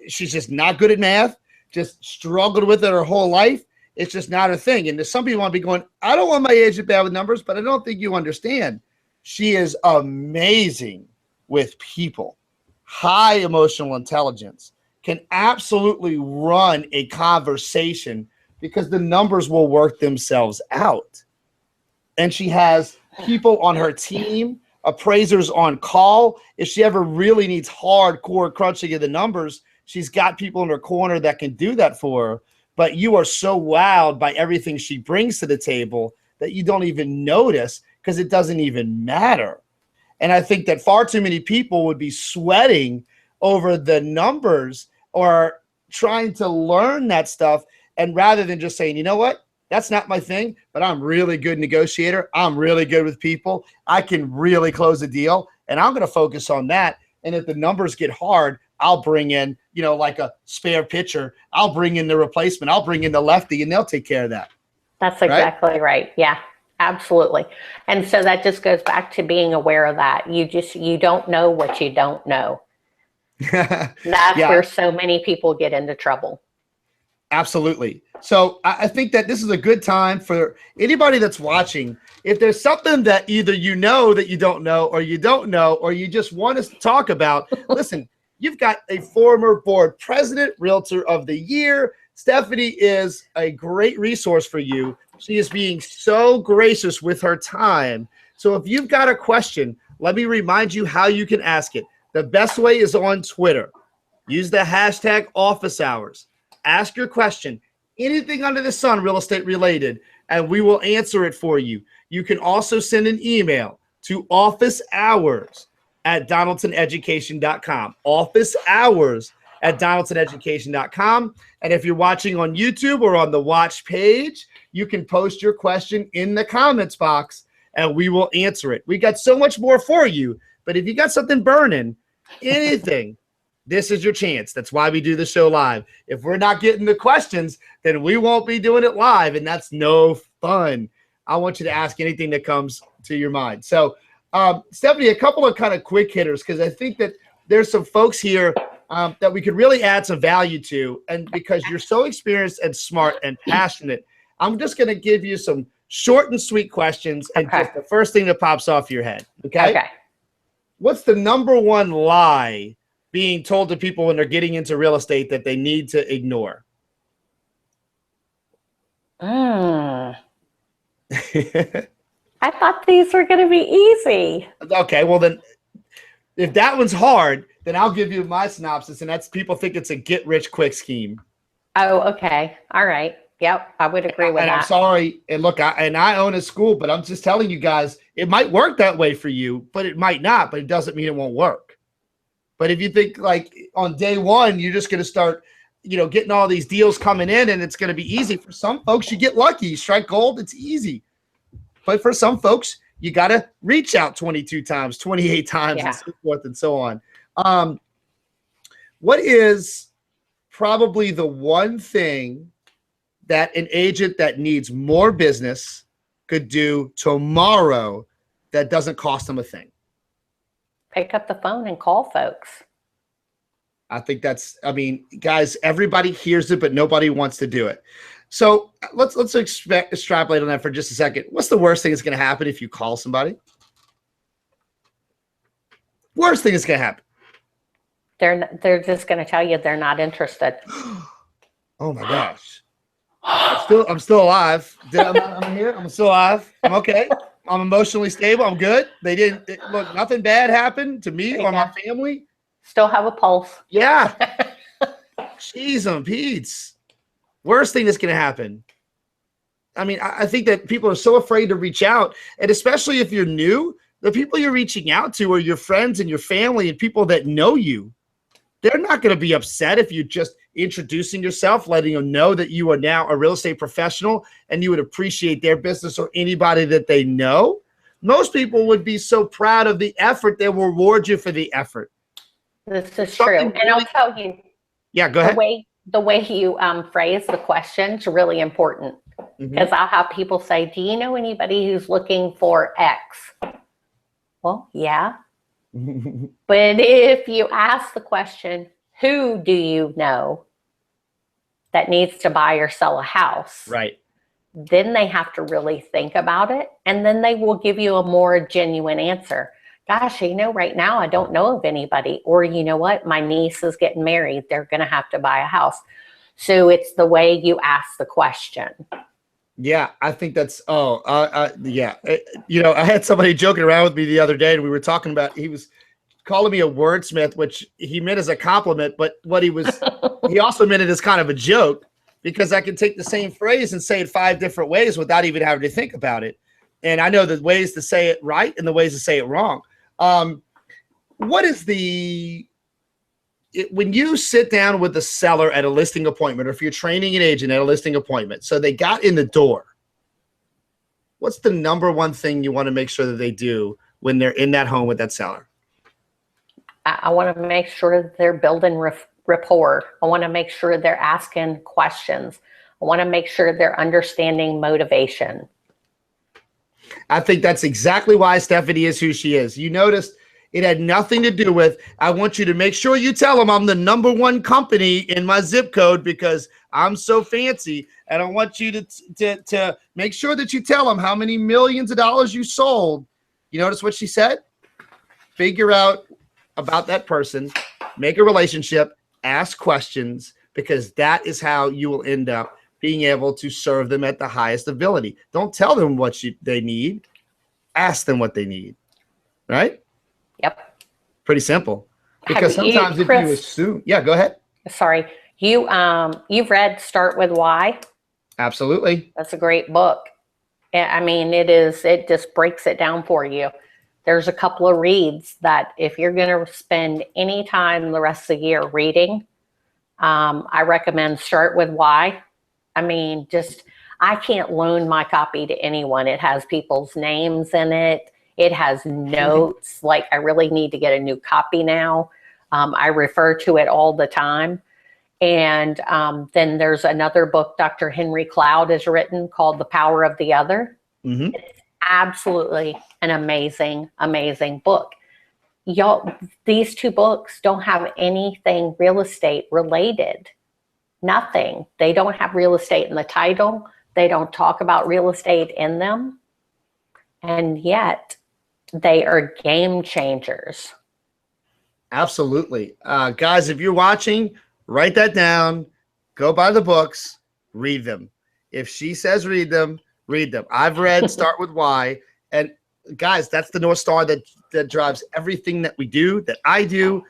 she's just not good at math, just struggled with it her whole life. It's just not a thing. And there's some people want to be going, I don't want my agent bad with numbers, but I don't think you understand. She is amazing with people, high emotional intelligence, can absolutely run a conversation because the numbers will work themselves out. And she has people on her team, appraisers on call. If she ever really needs hardcore crunching of the numbers, she's got people in her corner that can do that for her. But you are so wowed by everything she brings to the table that you don't even notice because it doesn't even matter. And I think that far too many people would be sweating over the numbers or trying to learn that stuff. And rather than just saying, you know what, that's not my thing, but I'm really good negotiator. I'm really good with people. I can really close a deal, and I'm going to focus on that. And if the numbers get hard, I'll bring in, like a spare pitcher. I'll bring in the replacement. I'll bring in the lefty, and they'll take care of that. That's exactly right. Yeah, absolutely. And so that just goes back to being aware of that. You don't know what you don't know. That's where so many people get into trouble. Absolutely. So I think that this is a good time for anybody that's watching. If there's something that either you know that you don't know, or you don't know, or you just want us to talk about, listen, you've got a former board president, Realtor of the Year. Stephanie is a great resource for you. She is being so gracious with her time. So if you've got a question, let me remind you how you can ask it. The best way is on Twitter. Use the hashtag office hours. Ask your question, anything under the sun real estate related, and we will answer it for you. You can also send an email to officehours@donaldsoneducation.com. officehours@donaldsoneducation.com. And if you're watching on YouTube or on the watch page, you can post your question in the comments box and we will answer it. We got so much more for you, but if you got something burning, anything, this is your chance. That's why we do the show live. If we're not getting the questions, then we won't be doing it live, and that's no fun. I want you to ask anything that comes to your mind. So, Stephanie, a couple of kind of quick hitters, because I think that there's some folks here that we could really add some value to, and because you're so experienced and smart and passionate, I'm just going to give you some short and sweet questions, and just the first thing that pops off your head. Okay. What's the number one lie being told to people when they're getting into real estate that they need to ignore? I thought these were going to be easy. Okay, well then, if that one's hard, then I'll give you my synopsis, and that's people think it's a get-rich-quick scheme. Oh, okay. All right. Yep, I would agree with that. I'm sorry, and look, I own a school, but I'm just telling you guys, it might work that way for you, but it might not, but it doesn't mean it won't work. But if you think like on day one, you're just going to start, getting all these deals coming in and it's going to be easy. For some folks, you get lucky. You strike gold, it's easy. But for some folks, you got to reach out 22 times, 28 times, and so forth and so on. What is probably the one thing that an agent that needs more business could do tomorrow that doesn't cost them a thing? Pick up the phone and call folks. I think guys, everybody hears it, but nobody wants to do it. So let's extrapolate on that for just a second. What's the worst thing that's going to happen if you call somebody? Worst thing that's going to happen. They're just going to tell you they're not interested. Oh my gosh. I'm still alive. I'm here. I'm still alive. I'm okay. I'm emotionally stable. I'm good. Look, nothing bad happened to me or my family. Still have a pulse. Yeah. Jeez and Pete's. Worst thing that's going to happen. I mean, I think that people are so afraid to reach out. And especially if you're new, the people you're reaching out to are your friends and your family and people that know you. They're not going to be upset if you're just introducing yourself, letting them know that you are now a real estate professional and you would appreciate their business or anybody that they know. Most people would be so proud of the effort, they will reward you for the effort. This is true. And I'll tell you. Yeah, go ahead. The way you phrase the question is really important, because I'll have people say, do you know anybody who's looking for X? Well, yeah. But if you ask the question, who do you know that needs to buy or sell a house? Right. Then they have to really think about it. And then they will give you a more genuine answer. Gosh, right now I don't know of anybody. Or you know what? My niece is getting married. They're going to have to buy a house. So it's the way you ask the question. Yeah, I think that's, yeah. I had somebody joking around with me the other day and we were talking about, he was calling me a wordsmith, which he meant as a compliment, but he also meant it as kind of a joke, because I can take the same phrase and say it 5 different ways without even having to think about it. And I know the ways to say it right and the ways to say it wrong. What is when you sit down with the seller at a listing appointment, or if you're training an agent at a listing appointment, so they got in the door, what's the number one thing you want to make sure that they do when they're in that home with that seller? I want to make sure that they're building rapport. I want to make sure they're asking questions. I want to make sure they're understanding motivation. I think that's exactly why Stephanie is who she is. You noticed it had nothing to do with, I want you to make sure you tell them I'm the #1 company in my zip code because I'm so fancy. And I want you to make sure that you tell them how many millions of dollars you sold. You notice what she said? Figure out about that person, make a relationship, ask questions, because that is how you will end up being able to serve them at the highest ability. Don't tell them what they need. Ask them what they need. Right? Yep. Pretty simple. Because sometimes if you assume, yeah, go ahead. Sorry. You've read Start With Why? Absolutely. That's a great book. I mean, it just breaks it down for you. There's a couple of reads that if you're going to spend any time the rest of the year reading, I recommend Start With Why. I mean, I can't loan my copy to anyone. It has people's names in it. It has notes. Like, I really need to get a new copy now. I refer to it all the time. And then there's another book Dr. Henry Cloud has written called The Power of the Other. It's absolutely an amazing, amazing book. Y'all, these 2 books don't have anything real estate related. Nothing. They don't have real estate in the title. They don't talk about real estate in them. And yet they are game changers. Absolutely. Guys, if you're watching, write that down. Go buy the books. Read them. If she says read them, read them. I've read Start With Why. And guys, that's the North Star that drives everything that we do, that I do.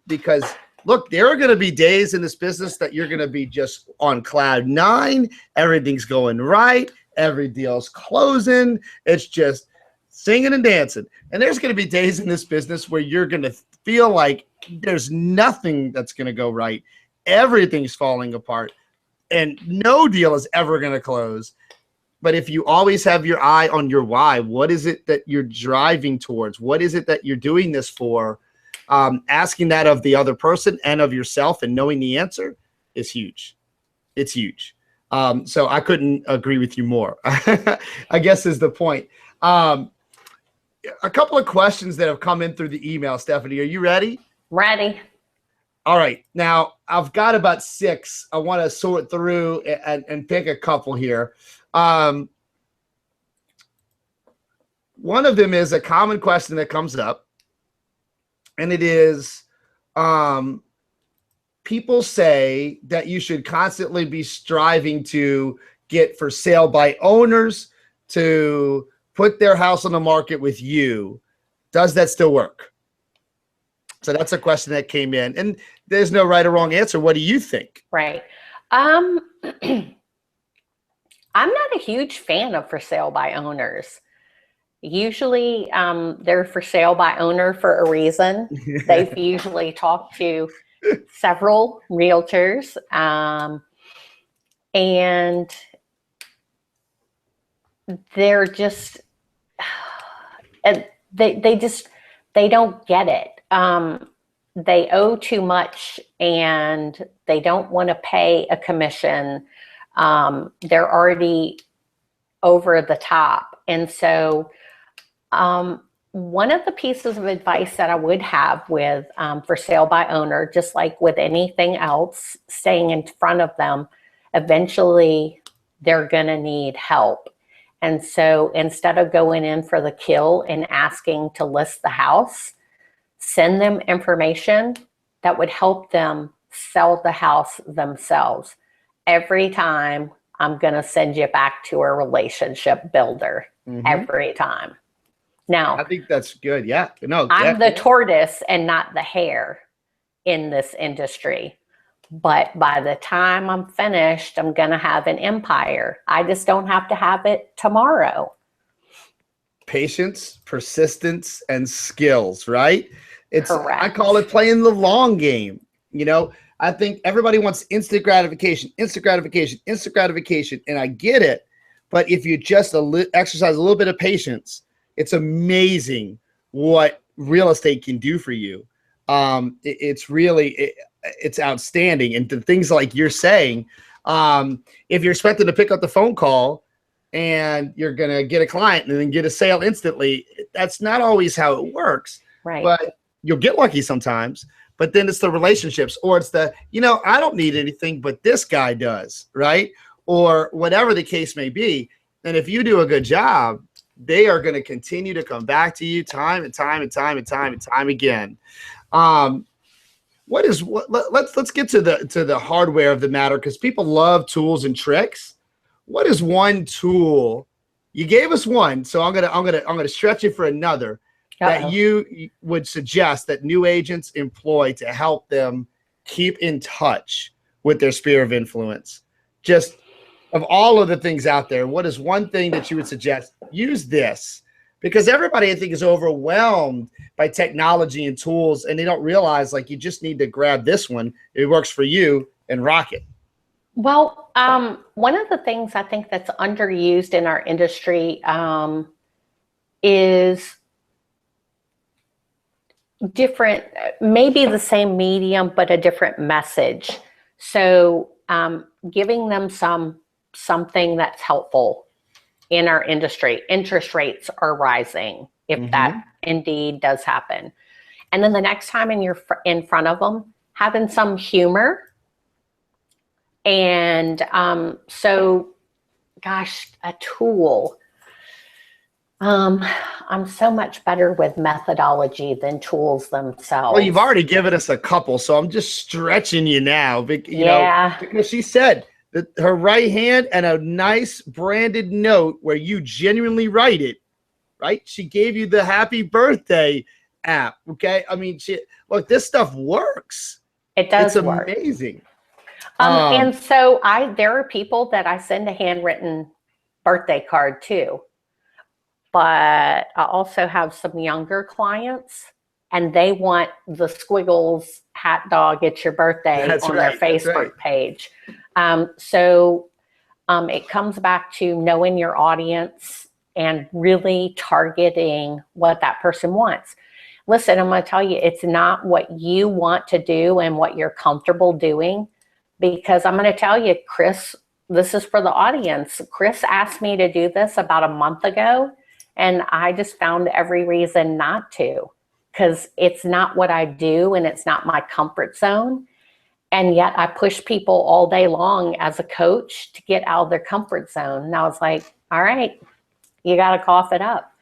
Because look, there are going to be days in this business that you're going to be just on cloud 9. Everything's going right. Every deal's closing. It's just singing and dancing. And there's going to be days in this business where you're going to feel like there's nothing that's going to go right. Everything's falling apart and no deal is ever going to close. But if you always have your eye on your why, what is it that you're driving towards? What is it that you're doing this for? Asking that of the other person and of yourself and knowing the answer is huge. It's huge. So I couldn't agree with you more, I guess is the point. A couple of questions that have come in through the email. Stephanie, are you ready? Ready. All right. Now, I've got about 6. I want to sort through and pick a couple here. One of them is a common question that comes up, and it is people say that you should constantly be striving to get for sale by owners to put their house on the market with you. Does that still work? So that's a question that came in, and there's no right or wrong answer. What do you think? Right. I'm not a huge fan of for sale by owners. Usually they're for sale by owner for a reason. They've usually talked to several realtors, and they're just, they don't get it. They owe too much and they don't want to pay a commission. They're already over the top. And so one of the pieces of advice that I would have with for sale by owner, just like with anything else, staying in front of them, eventually they're going to need help. And so instead of going in for the kill and asking to list the house, send them information that would help them sell the house themselves. Every time I'm going to send you back to a relationship builder. Every time. Now, I think that's good. Yeah. No, I'm the tortoise and not the hare in this industry. But by the time I'm finished, I'm going to have an empire. I just don't have to have it tomorrow. Patience, persistence, and skills, right? It's Correct. I call it playing the long game. You know, I think everybody wants instant gratification, instant gratification, instant gratification, and I get it. But if you just exercise a little bit of patience, it's amazing what real estate can do for you. It's really it's outstanding. And the things like you're saying, if you're expected to pick up the phone call and you're going to get a client and then get a sale instantly, that's not always how it works. Right. But you'll get lucky sometimes. But then it's the relationships, or it's the, you know, I don't need anything, but this guy does, right? Or whatever the case may be. And if you do a good job, they are going to continue to come back to you time and time and time and time and time again. Let's get to the hardware of the matter, because people love tools and tricks. What is one tool? You gave us one, so I'm gonna stretch it for another. That you would suggest that new agents employ to help them keep in touch with their sphere of influence? Just of all of the things out there, what is one thing that you would suggest? Use this, because everybody, I think, is overwhelmed by technology and tools, and they don't realize, like, you just need to grab this one. It works for you and rock it. Well, one of the things I think that's underused in our industry is different, maybe the same medium, but a different message. So giving them something that's helpful in our industry. Interest rates are rising, if that indeed does happen. And then the next time you're in front of them, having some humor. And so, gosh, a tool. I'm so much better with methodology than tools themselves. Well, you've already given us a couple, so I'm just stretching you now. You know, because she said that her right hand and a nice branded note where you genuinely write it, right? She gave you the happy birthday app. Okay. I mean, look, this stuff works. It does work. It's amazing. And so there are people that I send a handwritten birthday card to, but I also have some younger clients, and they want the squiggles hat dog, it's your birthday on their Facebook page. So it comes back to knowing your audience and really targeting what that person wants. Listen, I'm going to tell you, it's not what you want to do and what you're comfortable doing, because I'm going to tell you, Chris, this is for the audience. Chris asked me to do this about a month ago, and I just found every reason not to, because it's not what I do and it's not my comfort zone. And yet I push people all day long as a coach to get out of their comfort zone. And I was like, all right, you got to cough it up.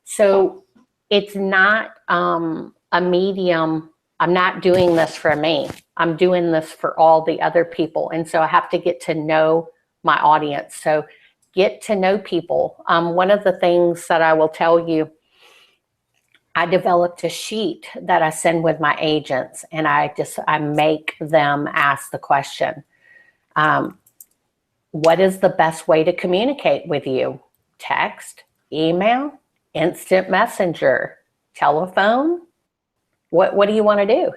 So it's not a medium. I'm not doing this for me. I'm doing this for all the other people. And so I have to get to know my audience. So get to know people. One of the things that I will tell you, I developed a sheet that I send with my agents, and I make them ask the question, what is the best way to communicate with you? Text, email, instant messenger, telephone? What do you want to do?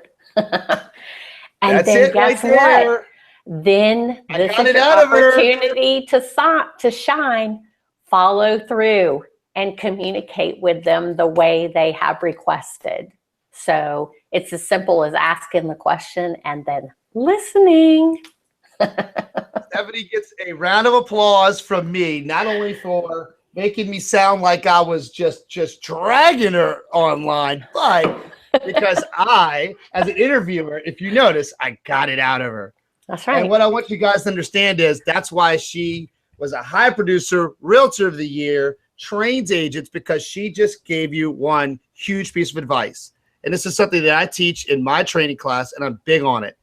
And That's then it guess right there. what? Then this is your opportunity to shine. Follow through and communicate with them the way they have requested. So it's as simple as asking the question and then listening. Stephanie gets a round of applause from me, not only for making me sound like I was just dragging her online, but because I, as an interviewer, if you notice, I got it out of her. That's right. And what I want you guys to understand is that's why she was a high producer, realtor of the year, trains agents, because she just gave you one huge piece of advice. And this is something that I teach in my training class, and I'm big on it.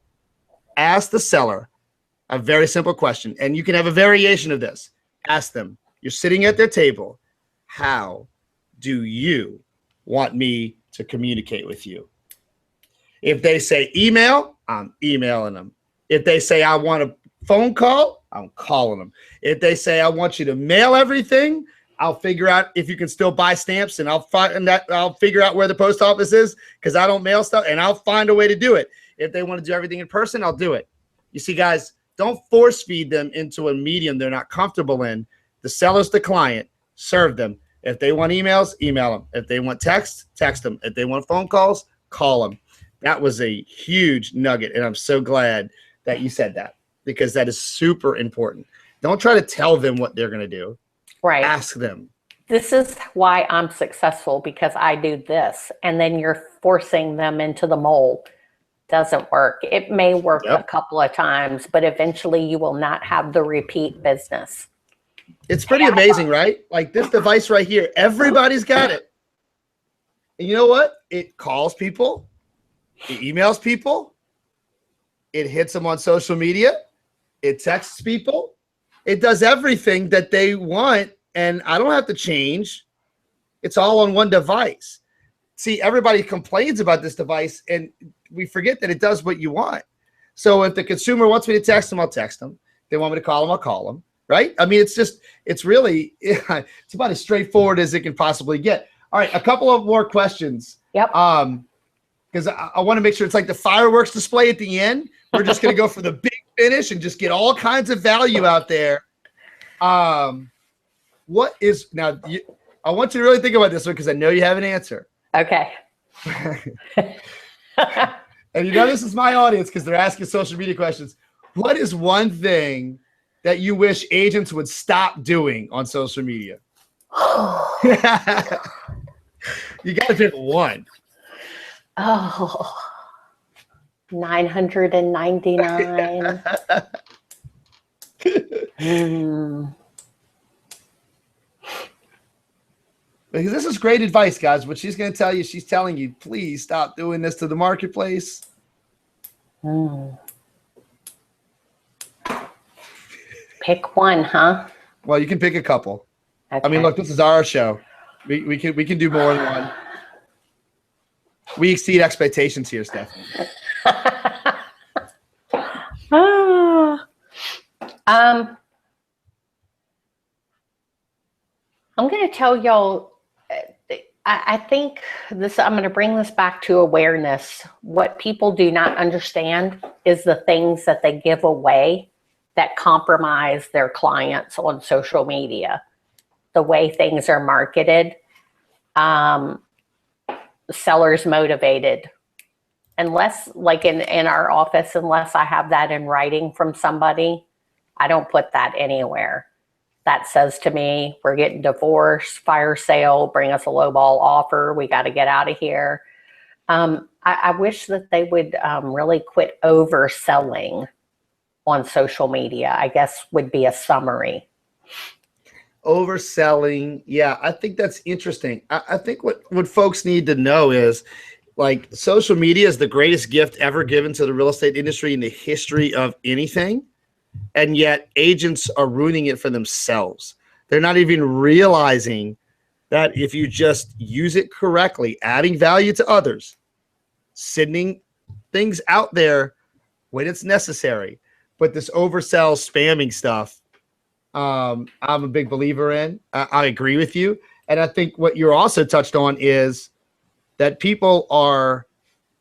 Ask the seller a very simple question, and you can have a variation of this. Ask them, you're sitting at their table, how do you want me to communicate with you? If they say email, I'm emailing them. If they say I want a phone call, I'm calling them. If they say I want you to mail everything, I'll figure out if you can still buy stamps, and I'll figure out where the post office is, because I don't mail stuff, and I'll find a way to do it. If they want to do everything in person, I'll do it. You see, guys, don't force feed them into a medium they're not comfortable in. The seller's the client. Serve them. If they want emails, email them. If they want text, text them. If they want phone calls, call them. That was a huge nugget, and I'm so glad that you said that, because that is super important. Don't try to tell them what they're going to do. Right. Ask them. This is why I'm successful, because I do this, and then you're forcing them into the mold. Doesn't work. It may work a couple of times, but eventually you will not have the repeat business. It's pretty amazing, right? Like this device right here, everybody's got it. And you know what? It calls people, it emails people, it hits them on social media, it texts people, it does everything that they want, and I don't have to change. It's all on one device. See, everybody complains about this device, and we forget that it does what you want. So if the consumer wants me to text them, I'll text them. If they want me to call them, I'll call them. Right? I mean, it's really, it's about as straightforward as it can possibly get. All right, a couple of more questions. Yep. Because I want to make sure it's like the fireworks display at the end. We're just going to go for the big finish and just get all kinds of value out there. What is now? I want you to really think about this one, because I know you have an answer. Okay. And you know this is my audience, because they're asking social media questions. What is one thing that you wish agents would stop doing on social media? You got to pick one. Oh, 999. Because this is great advice, guys. What she's going to tell you, she's telling you, please stop doing this to the marketplace. Pick one, huh? Well, you can pick a couple. Okay. I mean, look, this is our show. We can do more than one. We exceed expectations here, Stephanie. I'm going to tell y'all, I think this, I'm going to bring this back to awareness. What people do not understand is the things that they give away that compromise their clients on social media, the way things are marketed, sellers motivated. Unless, like in our office, unless I have that in writing from somebody, I don't put that anywhere. That says to me, we're getting divorced, fire sale, bring us a lowball offer, we got to get out of here. I wish that they would really quit overselling on social media, I guess would be a summary. Overselling. Yeah, I think that's interesting. I think what folks need to know is, like, social media is the greatest gift ever given to the real estate industry in the history of anything. And yet agents are ruining it for themselves. They're not even realizing that if you just use it correctly, adding value to others, sending things out there when it's necessary. But this oversell spamming stuff, I'm a big believer in. I agree with you. And I think what you're also touched on is that people are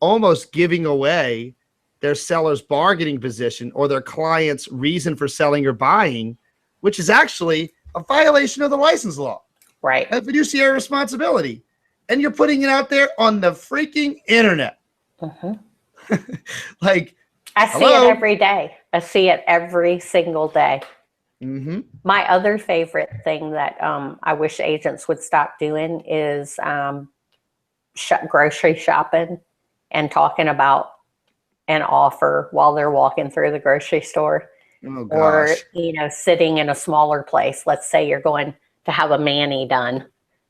almost giving away their seller's bargaining position or their client's reason for selling or buying, which is actually a violation of the license law. Right. A fiduciary responsibility. And you're putting it out there on the freaking internet. Mm-hmm. Like, I see it every day. I see it every single day. Mm-hmm. My other favorite thing that I wish agents would stop doing is grocery shopping and talking about an offer while they're walking through the grocery store. Oh, gosh. Or, sitting in a smaller place. Let's say you're going to have a mani done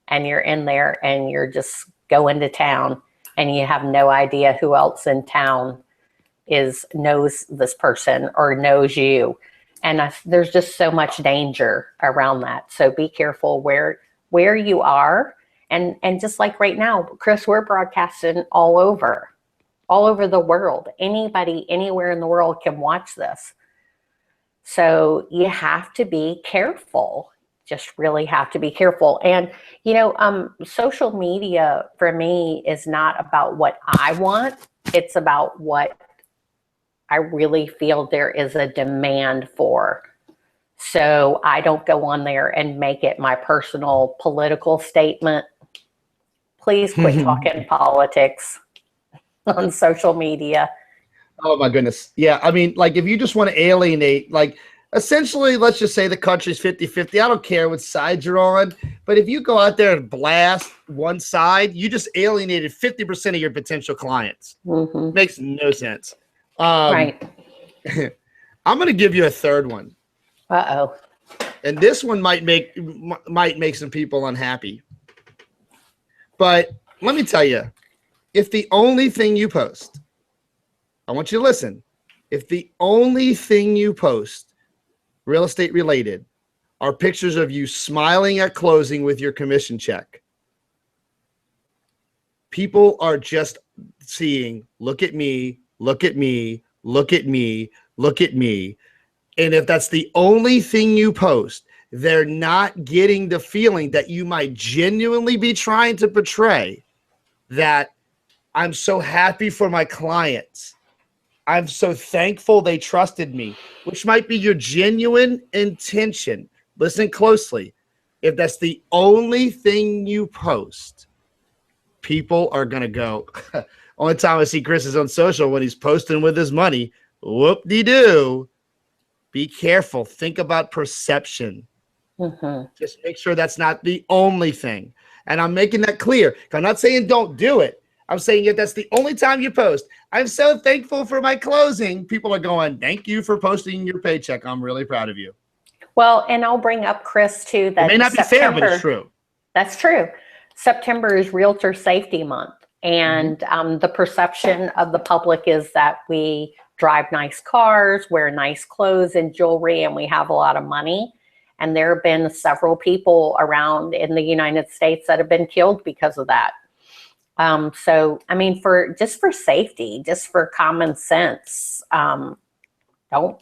and you're in there and you're just going to town and you have no idea who else in town knows this person or knows you. And there's just so much danger around that. So be careful where you are. And just like right now, Chris, we're broadcasting all over the world. Anybody, anywhere in the world can watch this. So you have to be careful, just really have to be careful. And, social media for me is not about what I want. It's about what I really feel there is a demand for. So I don't go on there and make it my personal political statement. Please quit talking politics on social media. Oh my goodness. Yeah. I mean, like, if you just want to alienate, like, essentially, let's just say the country's 50-50. I don't care what side you're on, but if you go out there and blast one side, you just alienated 50% of your potential clients. Mm-hmm. Makes no sense. Right. I'm going to give you a third one. Uh-oh. And this one might make some people unhappy. But let me tell you, if the only thing you post, I want you to listen. If the only thing you post, real estate related, are pictures of you smiling at closing with your commission check, people are just seeing, look at me, look at me, look at me, look at me. And if that's the only thing you post, they're not getting the feeling that you might genuinely be trying to portray that I'm so happy for my clients. I'm so thankful they trusted me, which might be your genuine intention. Listen closely. If that's the only thing you post, people are going to go. Only time I see Chris is on social when he's posting with his money. Whoop-de-doo. Be careful. Think about perception. Mm-hmm. Just make sure that's not the only thing. And I'm making that clear. I'm not saying don't do it. I'm saying if that's the only time you post, I'm so thankful for my closing. People are going, thank you for posting your paycheck. I'm really proud of you. Well, and I'll bring up, Chris, too, that it may not be fair, but it's true. That's true. September is Realtor Safety Month. And the perception of the public is that we drive nice cars, wear nice clothes and jewelry, and we have a lot of money. And there have been several people around in the United States that have been killed because of that. So, I mean, for safety, just for common sense, don't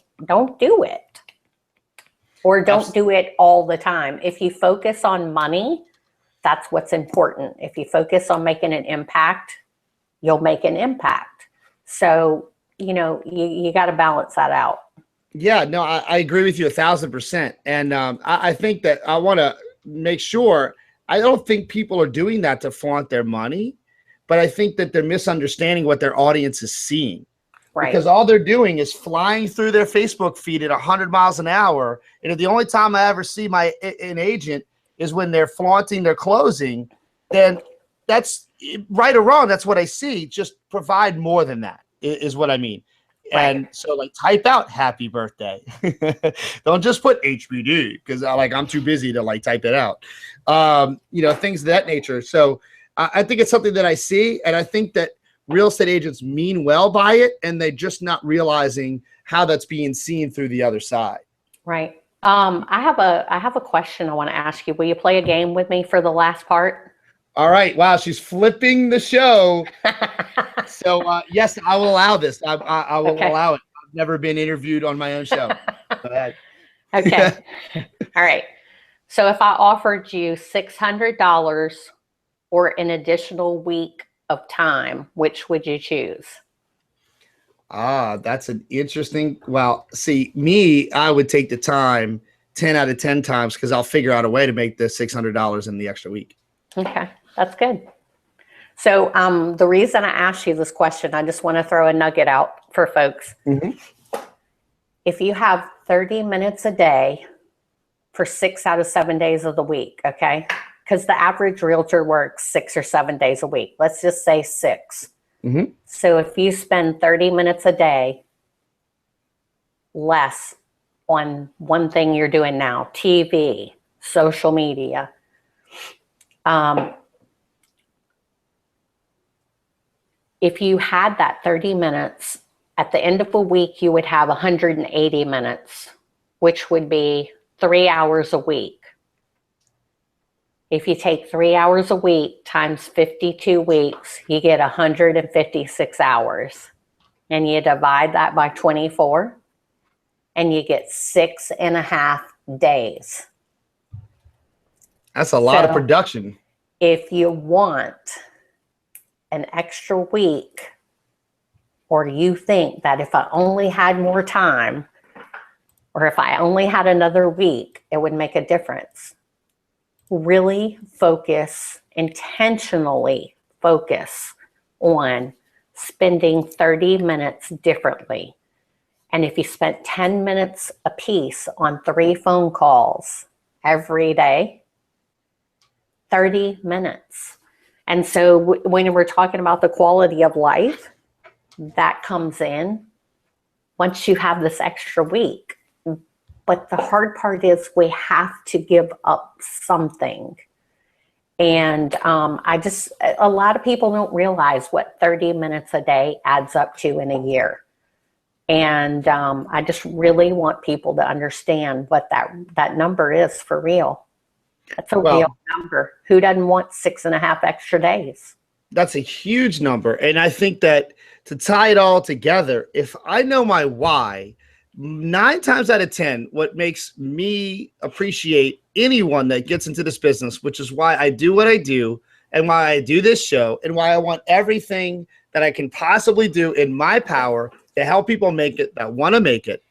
do it, or don't do it all the time. If you focus on money, That's what's important. If you focus on making an impact, you'll make an impact. So, you got to balance that out. Yeah, no, I agree with you 1,000%. And I think that I want to make sure, I don't think people are doing that to flaunt their money, but I think that they're misunderstanding what their audience is seeing. Right. Because all they're doing is flying through their Facebook feed at 100 miles an hour. And if the only time I ever see an agent is when they're flaunting their closing, then that's right or wrong. That's what I see. Just provide more than that is what I mean. Right. And so, like, type out happy birthday. Don't just put HBD because I'm too busy to type it out. Things of that nature. So I think it's something that I see, and I think that real estate agents mean well by it, and they're just not realizing how that's being seen through the other side. Right. I have a question I want to ask you. Will you play a game with me for the last part? All right. Wow, she's flipping the show. So yes, I will allow this. I will allow it. I've never been interviewed on my own show. Okay. All right. So if I offered you $600 or an additional week of time, which would you choose? That's an interesting. Well, see, I would take the time 10 out of 10 times because I'll figure out a way to make the $600 in the extra week. Okay, that's good. So the reason I asked you this question, I just want to throw a nugget out for folks. Mm-hmm. If you have 30 minutes a day for 6 out of 7 days of the week, okay? Because the average realtor works 6 or 7 days a week. Let's just say 6. Mm-hmm. So if you spend 30 minutes a day less on one thing you're doing now, TV, social media, if you had that 30 minutes, at the end of a week, you would have 180 minutes, which would be 3 hours a week. If you take 3 hours a week times 52 weeks, you get 156 hours. And you divide that by 24, and you get 6.5 days. That's a lot of production. If you want an extra week, or you think that if I only had more time, or if I only had another week, it would make a difference. Really intentionally focus on spending 30 minutes differently. And if you spent 10 minutes a piece on 3 phone calls every day, 30 minutes. And so when we're talking about the quality of life, that comes in once you have this extra week. But the hard part is we have to give up something. And a lot of people don't realize what 30 minutes a day adds up to in a year. And I just really want people to understand what that number is for real. That's a real number. Who doesn't want 6.5 extra days? That's a huge number. And I think that to tie it all together, if I know my why, 9 times out of 10, what makes me appreciate anyone that gets into this business, which is why I do what I do and why I do this show and why I want everything that I can possibly do in my power to help people make it that want to make it.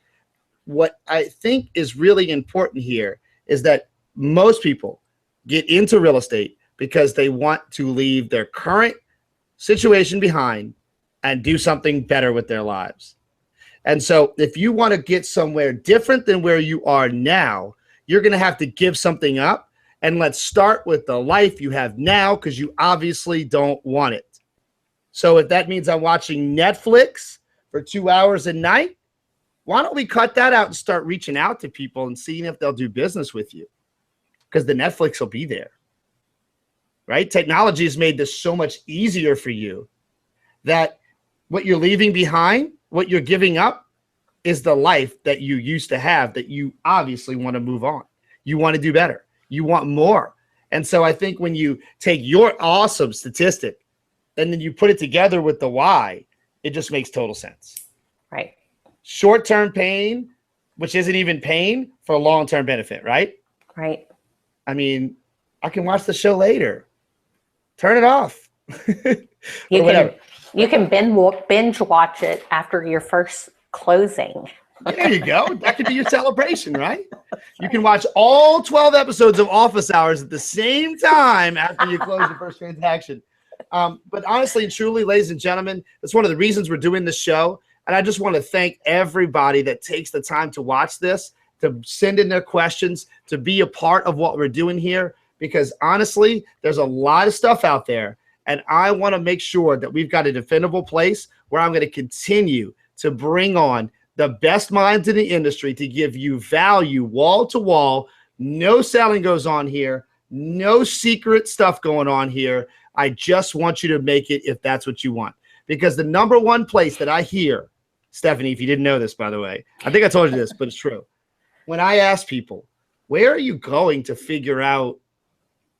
What I think is really important here is that most people get into real estate because they want to leave their current situation behind and do something better with their lives. And so if you want to get somewhere different than where you are now, you're going to have to give something up. And let's start with the life you have now, because you obviously don't want it. So if that means I'm watching Netflix for 2 hours a night, why don't we cut that out and start reaching out to people and seeing if they'll do business with you? Because the Netflix will be there, right? Technology has made this so much easier for you that what you're leaving behind, what you're giving up, is the life that you used to have that you obviously want to move on. You want to do better. You want more. And so I think when you take your awesome statistic and then you put it together with the why, it just makes total sense. Right. Short-term pain, which isn't even pain, for long-term benefit, right? Right. I mean, I can watch the show later. Turn it off. You can binge watch it after your first closing. There you go. That could be your celebration, right? You can watch all 12 episodes of Office Hours at the same time after you close your first transaction. But honestly and truly, ladies and gentlemen, that's one of the reasons we're doing this show. And I just want to thank everybody that takes the time to watch this, to send in their questions, to be a part of what we're doing here. Because honestly, there's a lot of stuff out there. And I want to make sure that we've got a defendable place where I'm going to continue to bring on the best minds in the industry to give you value wall to wall. No selling goes on here. No secret stuff going on here. I just want you to make it if that's what you want. Because the number one place that I hear, Stephanie, if you didn't know this, by the way, I think I told you this, but it's true. When I ask people, where are you going to figure out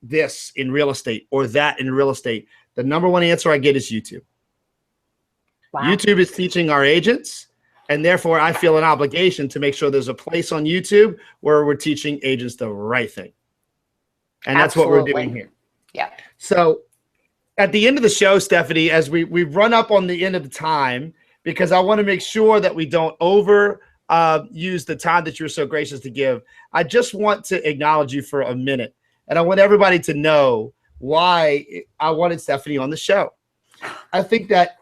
this in real estate or that in real estate, the number one answer I get is YouTube. Wow. YouTube is teaching our agents. And therefore, I feel an obligation to make sure there's a place on YouTube where we're teaching agents the right thing. And that's what we're doing here. Yeah. So at the end of the show, Stephanie, as we run up on the end of the time, because I want to make sure that we don't use the time that you're so gracious to give, I just want to acknowledge you for a minute. And I want everybody to know why I wanted Stephanie on the show. I think that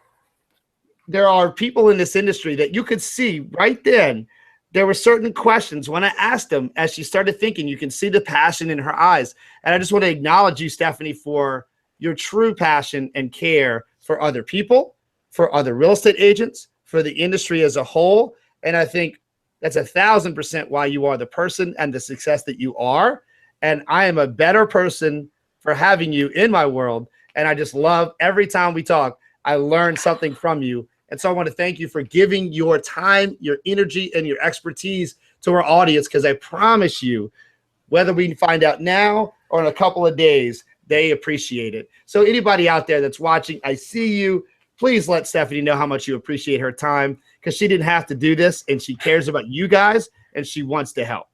there are people in this industry that you could see right then. There were certain questions when I asked them, as she started thinking, you can see the passion in her eyes. And I just want to acknowledge you, Stephanie, for your true passion and care for other people, for other real estate agents, for the industry as a whole. And I think that's 1,000% why you are the person and the success that you are. And I am a better person for having you in my world. And I just love every time we talk, I learn something from you. And so I want to thank you for giving your time, your energy, and your expertise to our audience, because I promise you, whether we find out now or in a couple of days, they appreciate it. So anybody out there that's watching, I see you. Please let Stephanie know how much you appreciate her time, because she didn't have to do this, and she cares about you guys, and she wants to help.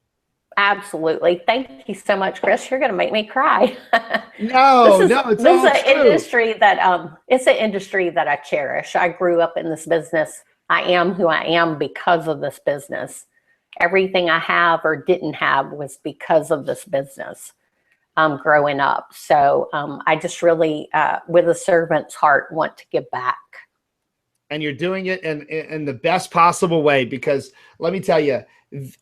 Absolutely. Thank you so much, Chris. You're going to make me cry. No, it's an industry that I cherish. I grew up in this business. I am who I am because of this business. Everything I have or didn't have was because of this business growing up. So I just really, with a servant's heart, want to give back. And you're doing it in the best possible way, because let me tell you,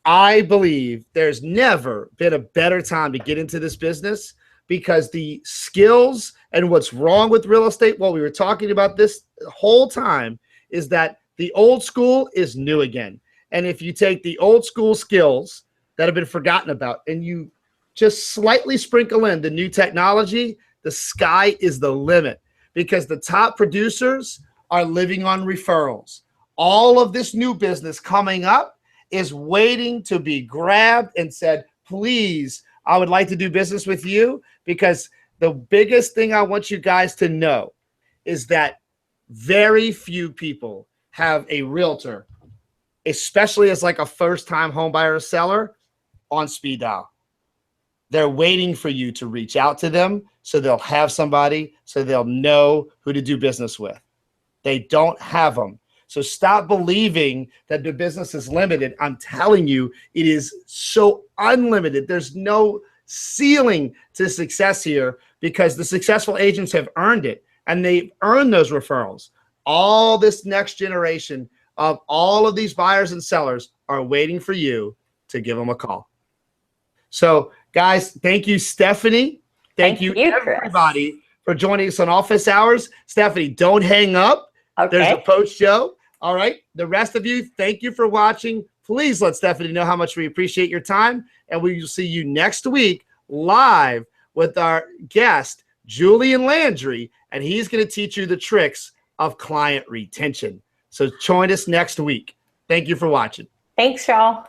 I believe there's never been a better time to get into this business, because the skills and what's wrong with real estate, what we were talking about this whole time, is that the old school is new again. And if you take the old school skills that have been forgotten about and you just slightly sprinkle in the new technology, the sky is the limit, because the top producers are living on referrals. All of this new business coming up is waiting to be grabbed and said, please, I would like to do business with you, because the biggest thing I want you guys to know is that very few people have a realtor, especially as like a first-time home buyer or seller, on speed dial. They're waiting for you to reach out to them so they'll have somebody, so they'll know who to do business with. They don't have them. So stop believing that the business is limited. I'm telling you, it is so unlimited. There's no ceiling to success here, because the successful agents have earned it, and they've earned those referrals. All this next generation of all of these buyers and sellers are waiting for you to give them a call. So guys, thank you, Stephanie. Thank you everybody, Chris, for joining us on Office Hours. Stephanie, don't hang up. Okay. There's a post show. All right. The rest of you, thank you for watching. Please let Stephanie know how much we appreciate your time. And we will see you next week live with our guest, Julian Landry. And he's going to teach you the tricks of client retention. So join us next week. Thank you for watching. Thanks, y'all.